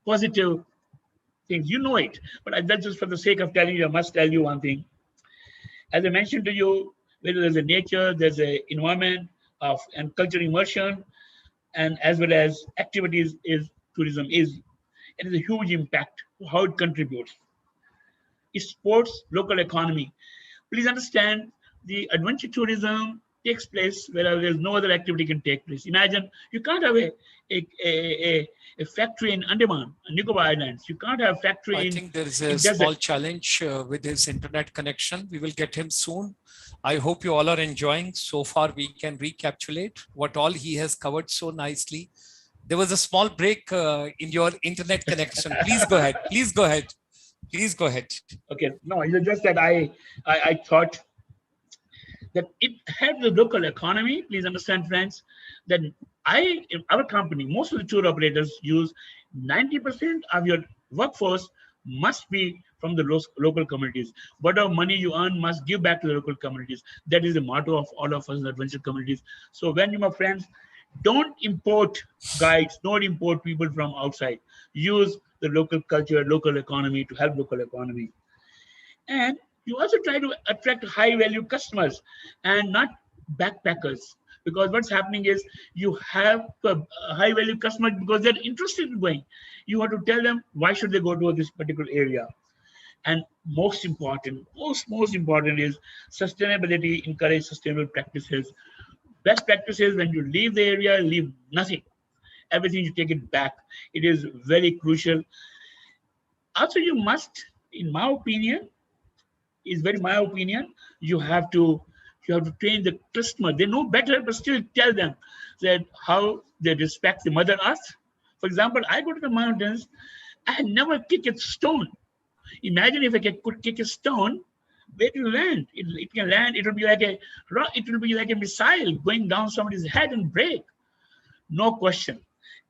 positive things. You know it, but that's just for the sake of telling you. I must tell you one thing. As I mentioned to you, whether there's a nature, there's an environment and cultural immersion, and as well as activities is tourism is. It is a huge impact to how it contributes. It supports local economy. Please understand, the adventure tourism takes place wherever there's no other activity can take place. Imagine you can't have a factory in Andaman and Nicobar Islands. You can't have I factory think there is a in desert. small challenge with his internet connection. We will get him soon. I hope you all are enjoying. So far, we can recapitulate what all he has covered so nicely. There was a small break in your internet connection. Please go ahead. Please go ahead. Please go ahead. Okay, no, it's just that I thought that it helps the local economy. Please understand, friends, that in our company, most of the tour operators use 90% of your workforce must be from the local communities. Whatever money you earn must give back to the local communities. That is the motto of all of us in adventure communities. So when you, my friends, don't import guides, don't import people from outside. Use the local culture, local economy to help local economy. And you also try to attract high value customers and not backpackers, because what's happening is you have a high value customer because they're interested in going. You have to tell them why should they go to this particular area. And most important, most important is sustainability. Encourage sustainable practices. Best practices: when you leave the area, leave nothing, everything, you take it back. It is very crucial. Also, you must, in my opinion, is very my opinion, you have to train the customer. They know better, but still tell them that how they respect the mother earth. For example, I go to the mountains, I never kick a stone. Imagine if could kick a stone, where it will land. It can land, it will be like a rock, it will be like a missile going down somebody's head and break. No question.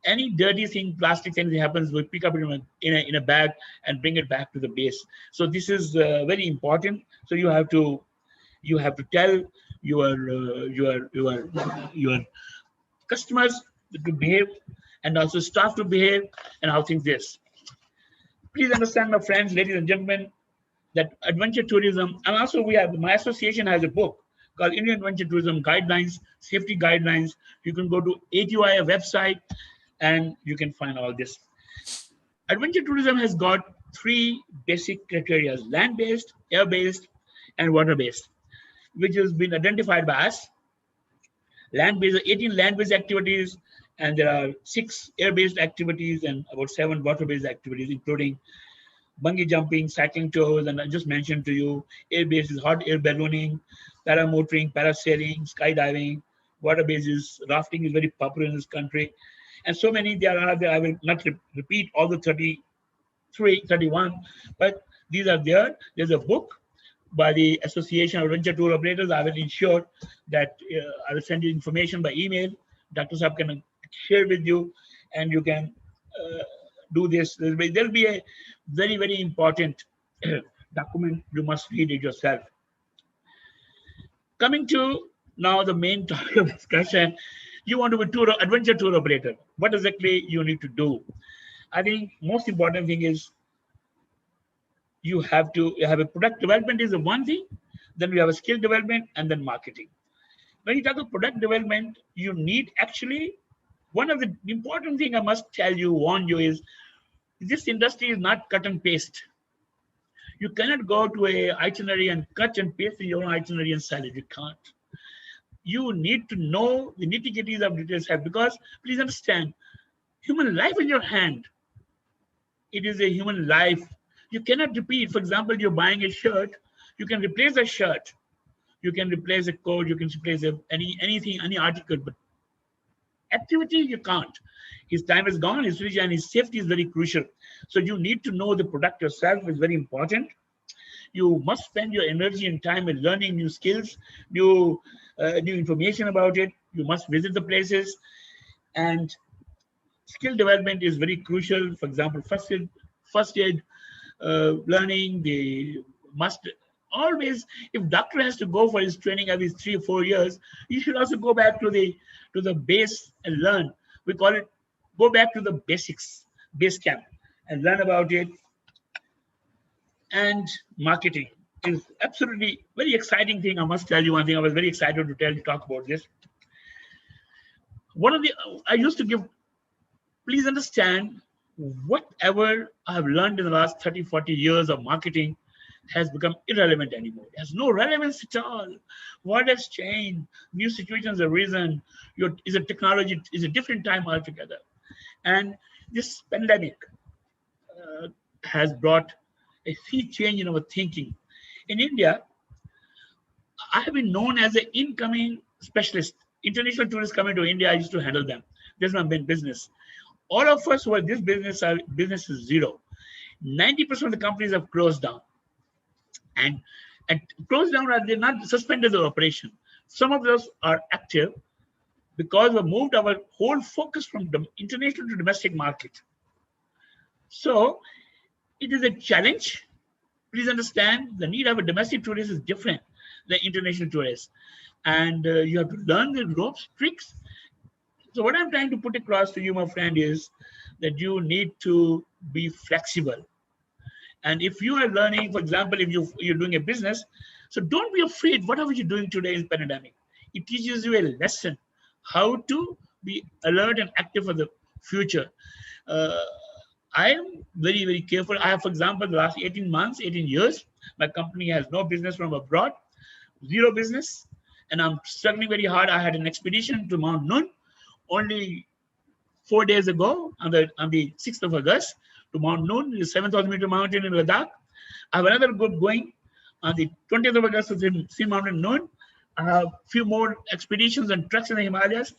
Any dirty thing, plastic thing that happens, we pick up in a bag and bring it back to the base. So this is very important. So you have to tell your customers to behave, and also staff to behave, and how things this. Please understand, my friends, ladies and gentlemen, that adventure tourism, and also my association has a book called Indian Adventure Tourism Guidelines, Safety Guidelines. You can go to ATI website and you can find all this. Adventure tourism has got three basic criteria: land-based, air-based, and water-based, which has been identified by us. Land-based, 18 land-based activities, and there are 6 air-based activities and about 7 water-based activities, including bungee jumping, cycling tours, and I just mentioned to you, air-based is hot air ballooning, paramotoring, parasailing, skydiving. Water-based is rafting is very popular in this country. And so many there are there. I will not repeat all the 33, 31, but these are there. There's a book by the Association of Adventure Tour Operators. I will ensure that I will send you information by email. Dr. Saab can share with you, and you can do this. There'll be a very, very important document. You must read it yourself. Coming to now the main topic of discussion, you want to be adventure tour operator. What exactly you need to do? I think most important thing is you have a product development is the one thing, then we have a skill development, and then marketing. When you talk about product development, you need actually one of the important thing I must tell you, warn you, is this industry is not cut and paste. You cannot go to a itinerary and cut and paste in your own itinerary and sell it. You can't. You need to know the nitty-gritties of details, because please understand, human life in your hand. It is a human life. You cannot repeat. For example, you're buying a shirt, you can replace a shirt, you can replace a coat, you can replace anything, any article, but activity you can't. His time is gone, his future, and his safety is very crucial. So you need to know the product yourself is very important. You must spend your energy and time in learning new skills, new information about it. You must visit the places, and skill development is very crucial. For example, first aid learning. They must always, if doctor has to go for his training every 3 or 4 years, you should also go back to the base and learn. We call it go back to the basics, base camp, and learn about it. And marketing is absolutely very exciting thing. I must tell you one thing. I was very excited to talk about this. One of the I used to give. Please understand, whatever I have learned in the last 30, 40 years of marketing has become irrelevant anymore. It has no relevance at all. What has changed? New situations have arisen. Is a technology, is a different time altogether. And this pandemic has brought a sea change in our thinking. In India, I have been known as an incoming specialist. International tourists coming to India, I used to handle them. This is my main business. All of us who are this business, our business is zero. 90% of the companies have closed down. And, and closed down, they're not suspended their operation. Some of those are active because we moved our whole focus from the international to domestic market. So it is a challenge. Please understand the need of a domestic tourist is different than international tourists. And you have to learn the ropes, tricks. So what I'm trying to put across to you, my friend, is that you need to be flexible. And if you are learning, for example, if you're doing a business, so don't be afraid. Whatever you're doing today in pandemic, it teaches you a lesson how to be alert and active for the future. Uh, I am very, very careful. I have, for example, the last 18 months, 18 years, my company has no business from abroad, zero business, and I'm struggling very hard. I had an expedition to Mount Nun only 4 days ago on the 6th of August to Mount Nun, the 7,000-meter mountain in Ladakh. I have another group going on the 20th of August to see Mountain Nun. I have a few more expeditions and treks in the Himalayas.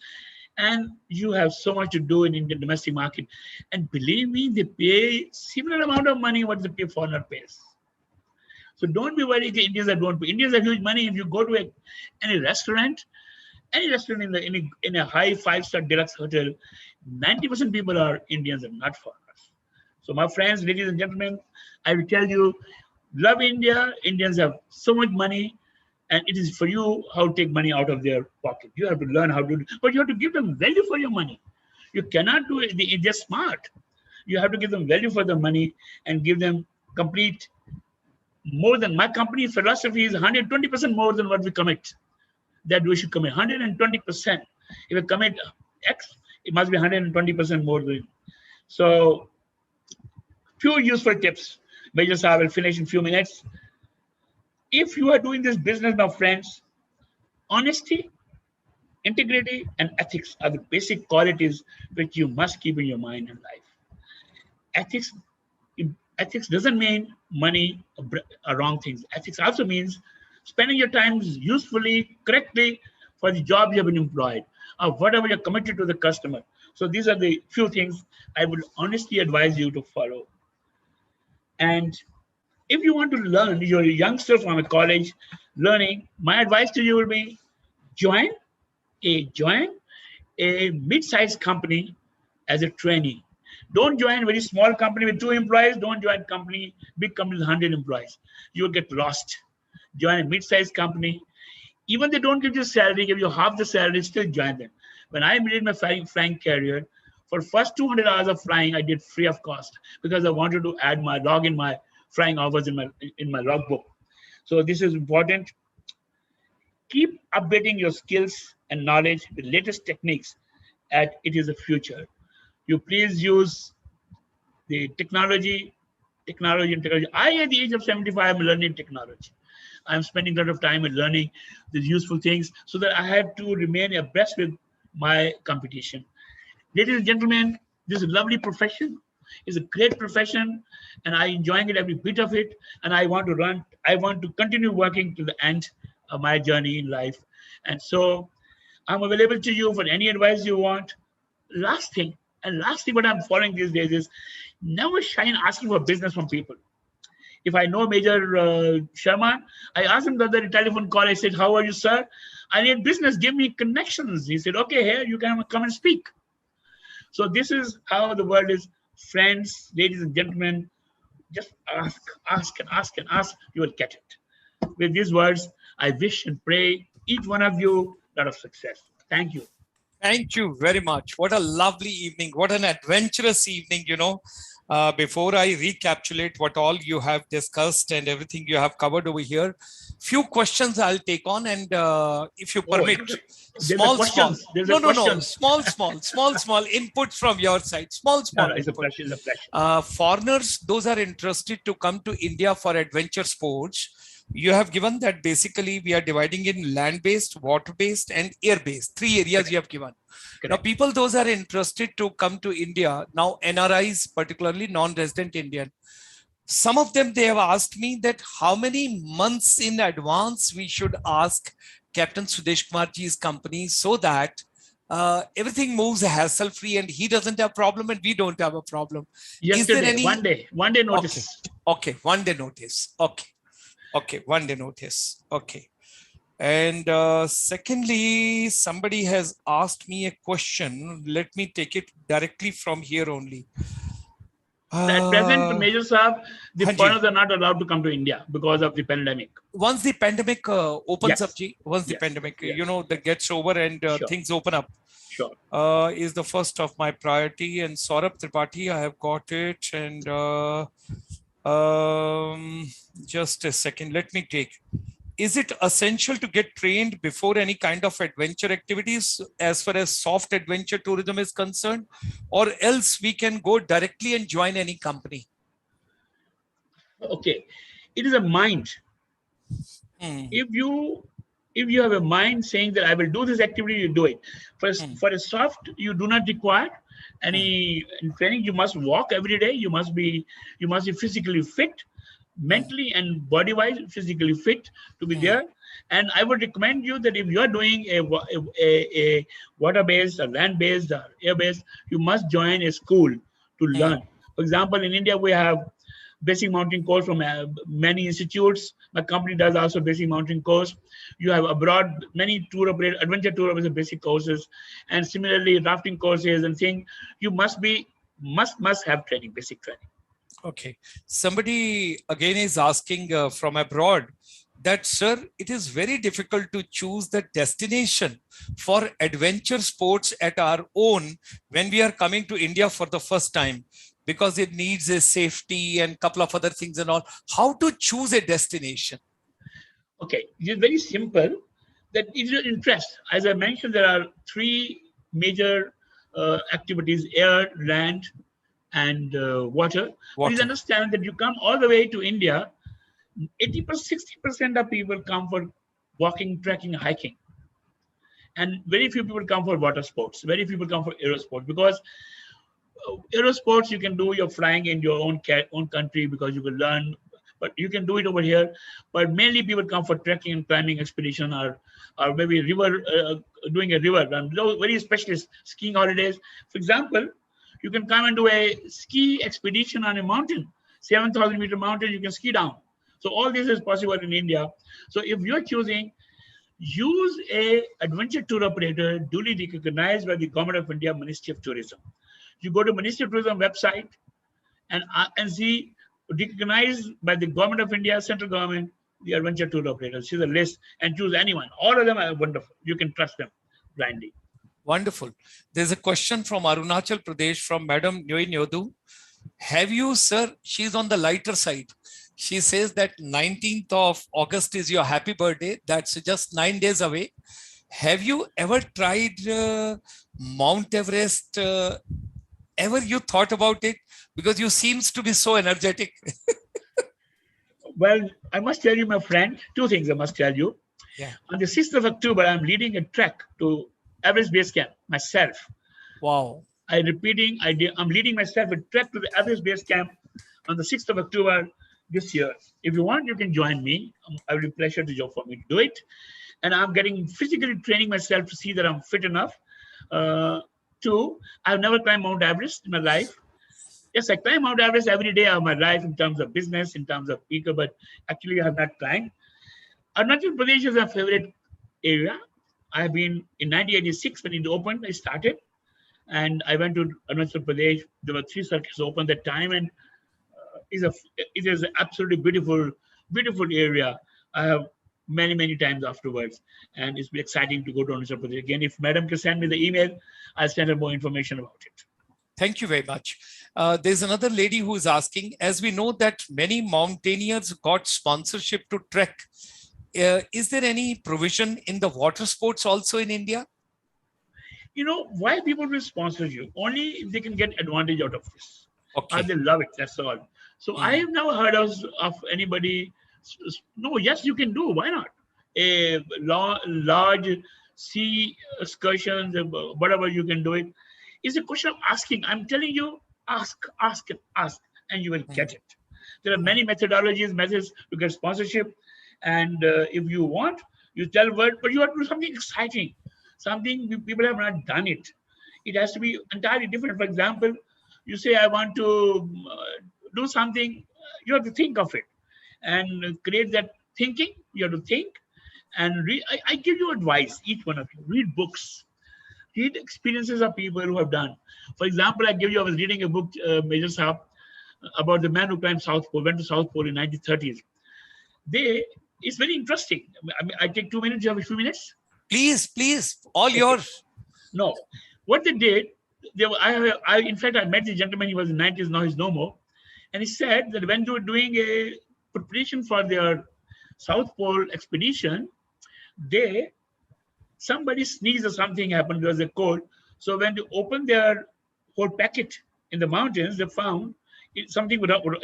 And you have so much to do in Indian domestic market. And believe me, they pay similar amount of money what the foreigner pays. So don't be worried the Indians that don't pay. Indians have huge money. If you go to any restaurant in a high 5-star deluxe hotel, 90% people are Indians and not foreigners. So my friends, ladies and gentlemen, I will tell you, love India. Indians have so much money, and it is for you how to take money out of their pocket. You have to learn how to do, but you have to give them value for your money. You cannot do it. They're smart. You have to give them value for the money and give them complete more than my company's philosophy is 120% more than what we commit. That we should commit 120%. If we commit X, it must be 120% more than. So, few useful tips. Major sir, I will finish in few minutes. If you are doing this business, my friends, honesty, integrity, and ethics are the basic qualities which you must keep in your mind and life. Ethics, ethics doesn't mean money or wrong things. Ethics also means spending your time usefully, correctly for the job you have been employed or whatever you're committed to the customer. So these are the few things I would honestly advise you to follow. And if you want to learn, you're a youngster from a college learning, my advice to you will be join join a mid-sized company as a trainee. Don't join a very small company with 2 employees. Don't join big company with 100 employees. You will get lost. Join a mid-sized company. Even they don't give you salary, give you half the salary, still join them. When I made my flying career, for first 200 hours of flying, I did free of cost because I wanted to add my log in my flying hours in my logbook. So this is important. Keep updating your skills and knowledge with latest techniques as it is the future. You please use the technology. I, at the age of 75, am learning technology. I'm spending a lot of time in learning these useful things so that I have to remain abreast with my competition. Ladies and gentlemen, this is a lovely profession. It's a great profession, and I'm enjoying it every bit of it. And I want to continue working to the end of my journey in life. And so I'm available to you for any advice you want. Last thing, what I'm following these days is never shy in asking for business from people. If I know Major Sharma, I asked him the other telephone call. I said, "How are you, sir? I need business. Give me connections." He said, "Okay, here you can come and speak." So this is how the world is. Friends, ladies and gentlemen, just ask. You will get it. With these words, I wish and pray each one of you a lot of success. Thank you. Thank you very much. What a lovely evening. What an adventurous evening, Before I recapitulate what all you have discussed and everything you have covered over here, few questions I'll take on, and if you Oh, permit, there's a small. questions. There's a No. questions. Small inputs from your side. No, Small no, it's a input. pleasure. It's a pleasure. Foreigners, those are interested to come to India for adventure sports. You have given that basically we are dividing in land-based, water-based, and air-based. Three areas you Correct. have given. Now, Correct. people, those are interested to come to India. Now, NRIs, particularly non-resident Indian. Some of them, they have asked me that how many months in advance we should ask Captain Sudesh Kumarji's company so that everything moves hassle-free and he doesn't have problem and we don't have a problem. Is there Yesterday, any? one day Okay, notice. okay, 1 day notice. Okay, 1 day notice. Okay. And secondly, somebody has asked me a question. Let me take it directly from here only. At present, Uh, Major Saab, the Hanji, foreigners are not allowed to come to India because of the pandemic. once the pandemic opens up, Yes. once the Yes. pandemic, Yes. that gets over and Sure. things open up, Sure. is the first of my priority. And Saurabh Tripathi, I have got it. And just a second, let me take. Is it essential to get trained before any kind of adventure activities as far as soft adventure tourism is concerned, or else we can go directly and join any company? Okay. It is a mind. Hmm, If you have a mind saying that I will do this activity, you do it. For a soft, you do not require hmm, any training. You must walk every day. You must be physically fit, hmm, mentally and body wise physically fit to be hmm, there. And I would recommend you that if you are doing a water based or land based or air based, you must join a school to hmm, learn. For example, in India we have basic mountain course from many institutes. My company does also basic mountain course. You have abroad many tour operator, adventure tour operator basic courses, and similarly rafting courses and thing. You must have training, basic training. Okay. Somebody again is asking from abroad that, sir, it is very difficult to choose the destination for adventure sports at our own when we are coming to India for the first time, because it needs a safety and couple of other things and all. How to choose a destination? Okay, it is very simple. That is your interest. As I mentioned, there are three major activities: air, land, and water. Please Water. understand that you come all the way to India. 80%, 60% of people come for walking, trekking, hiking, and very few people come for water sports. Very few people come for aero sports because aero sports you can do. You're flying in your own country because you will learn, but you can do it over here. But mainly people come for trekking and climbing expedition, or maybe river, doing a river run. Those very specialist skiing holidays. For example, you can come and do a ski expedition on a mountain, 7,000-meter mountain. You can ski down. So all this is possible in India. So if you're choosing, use a adventure tour operator duly recognized by the Government of India Ministry of Tourism. You go to Ministry of Tourism website and see recognized by the Government of India, central government, the adventure tour operators. See the list and choose anyone. All of them are wonderful. You can trust them blindly. Wonderful. There's a question from Arunachal Pradesh from Madam Nyoy Nyodu. Have you, sir? She's on the lighter side. She says that 19th of August is your happy birthday. That's just 9 days away. Have you ever tried Mount Everest? Ever you thought about it? Because you seems to be so energetic. Well, I must tell you, my friend, two things I must tell you. Yeah. On the 6th of October, I'm leading a trek to Everest Base Camp myself. Wow. I'm leading myself a trek to the Everest Base Camp on the 6th of October this year. If you want, you can join me. I will be pleasure to job for me to do it. And I'm getting physically training myself to see that I'm fit enough. Two, I've never climbed Mount Everest in my life. Yes, I climb Mount Everest every day of my life in terms of business, in terms of people, but actually I have not climbed. Arunachal Pradesh is my favorite area. I have been in 1986 when it opened. I started, and I went to Arunachal Pradesh. There were three circuits open that time, and it is an absolutely beautiful area. I have many times afterwards, and it's been exciting to go to Arunachal Pradesh again. If Madam can send me the email, I'll send her more information about it. Thank you very much. There's another lady who is asking, as we know that many mountaineers got sponsorship to trek, is there any provision in the water sports also in India? Why people will sponsor you? Only if they can get advantage out of this. Or Okay. they love it, that's all. So I Mm. have never heard of anybody. No, yes, you can do. Why not? A large sea excursions, whatever, you can do it. It's a question of asking. I'm telling you, ask, and ask, and you will Mm. get it. There are Mm. many methods to get sponsorship, and if you want, you tell word, but you have to do something exciting, something people have not done it. It has to be entirely different. For example, you say, I want to do something, you have to think of it and create that thinking. You have to think and read. I give you advice, each one of you. Read books, read experiences of people who have done. For example, I was reading a book, Major Saab, about the man who climbed South Pole, went to South Pole in 1930s. It's very interesting. I take 2 minutes, you have a few minutes? Please, please, all Okay. yours. No. What they did, in fact, I met the gentleman, he was in the 90s, now he's no more. And he said that when they were doing a preparation for their South Pole expedition, they somebody sneezed or something happened. There was a cold. So when they opened their whole packet in the mountains, they found it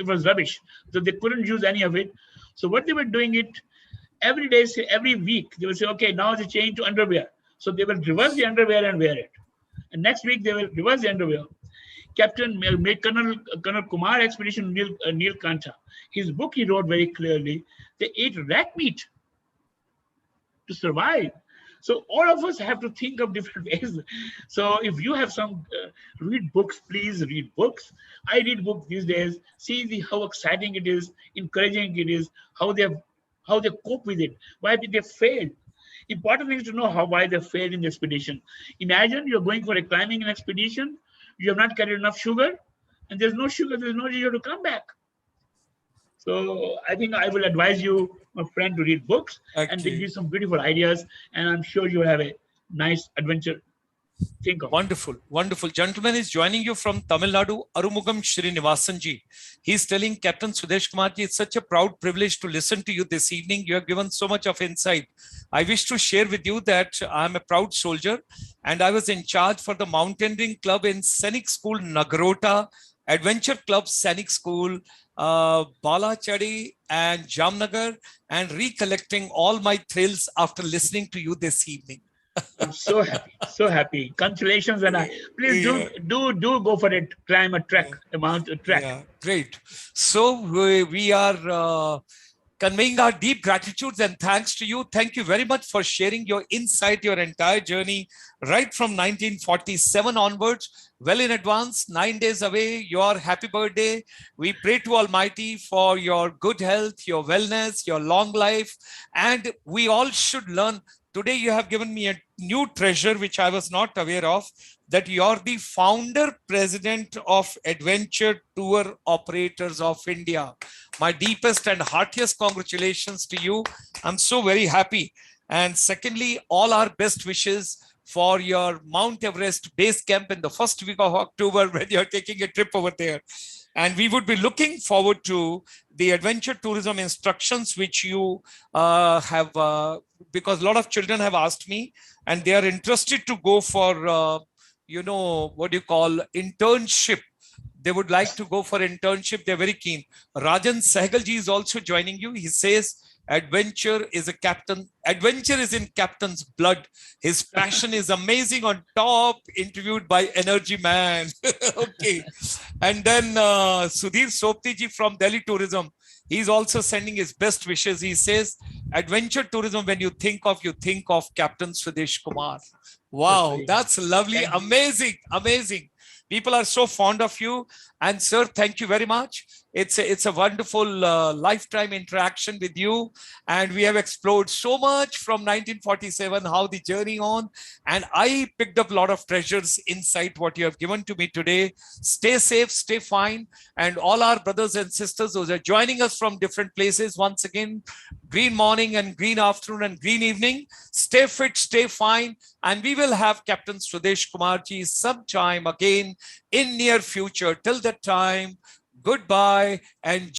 was rubbish. So they couldn't use any of it. So what they were doing it every day, say every week, they will say, okay, now they change to underwear. So they will reverse the underwear and wear it. And next week they will reverse the underwear. Colonel Kumar expedition, Neil Kanta, his book he wrote very clearly. They ate rat meat to survive. So all of us have to think of different ways. So if you have some, read books, please read books. I read books these days. How exciting it is, encouraging it is, how they cope with it. Why did they fail? Important thing is to know why they failed in the expedition. Imagine you're going for a climbing expedition, you have not carried enough sugar, and there's no sugar, there's no sugar to come back. So I think I will advise you, my friend, to read books, and they give Okay. you some beautiful ideas, and I'm sure you'll have a nice adventure. Think of it. Wonderful, wonderful. Gentleman is joining you from Tamil Nadu, Arumugam Srinivasanji. He's telling Captain Sudesh Kumarji, it's such a proud privilege to listen to you this evening. You have given so much of insight. I wish to share with you that I'm a proud soldier and I was in charge for the mountaineering club in Scenic School, Nagrota, Adventure Club, Scenic School, Balachadi and Jamnagar, and recollecting all my thrills after listening to you this evening. I'm so happy, so happy. Congratulations, and please Yeah. do go for it. Climb a trek. Yeah, great. So we are conveying our deep gratitude and thanks to you. Thank you very much for sharing your insight, your entire journey, right from 1947 onwards. Well in advance, 9 days away, your happy birthday. We pray to Almighty for your good health, your wellness, your long life. And we all should learn. Today, you have given me a new treasure, which I was not aware of, that you're the founder president of Adventure Tour Operators of India. My deepest and heartiest congratulations to you. I'm so very happy. And secondly, all our best wishes for your Mount Everest base camp in the first week of October when you're taking a trip over there. And we would be looking forward to the adventure tourism instructions which you have, because a lot of children have asked me and they are interested to go for, what you call internship. They would like to go for internship. They're very keen. Rajan Sehgalji is also joining you. He says, adventure is in captain's blood. His passion is amazing on top, interviewed by Energy Man. Okay. And then Sudhir Soptiji from Delhi Tourism. He's also sending his best wishes. He says, adventure tourism, when you think of Captain Sudesh Kumar. That's Wow, very that's nice. lovely. Thank you. Amazing, amazing. People are so fond of you. And sir, thank you very much. It's a wonderful lifetime interaction with you. And we have explored so much from 1947, how the journey on. And I picked up a lot of treasures inside what you have given to me today. Stay safe, stay fine. And all our brothers and sisters who are joining us from different places, once again, green morning and green afternoon and green evening. Stay fit, stay fine. And we will have Captain Sudesh Kumarji sometime again in near future. Till that time, goodbye and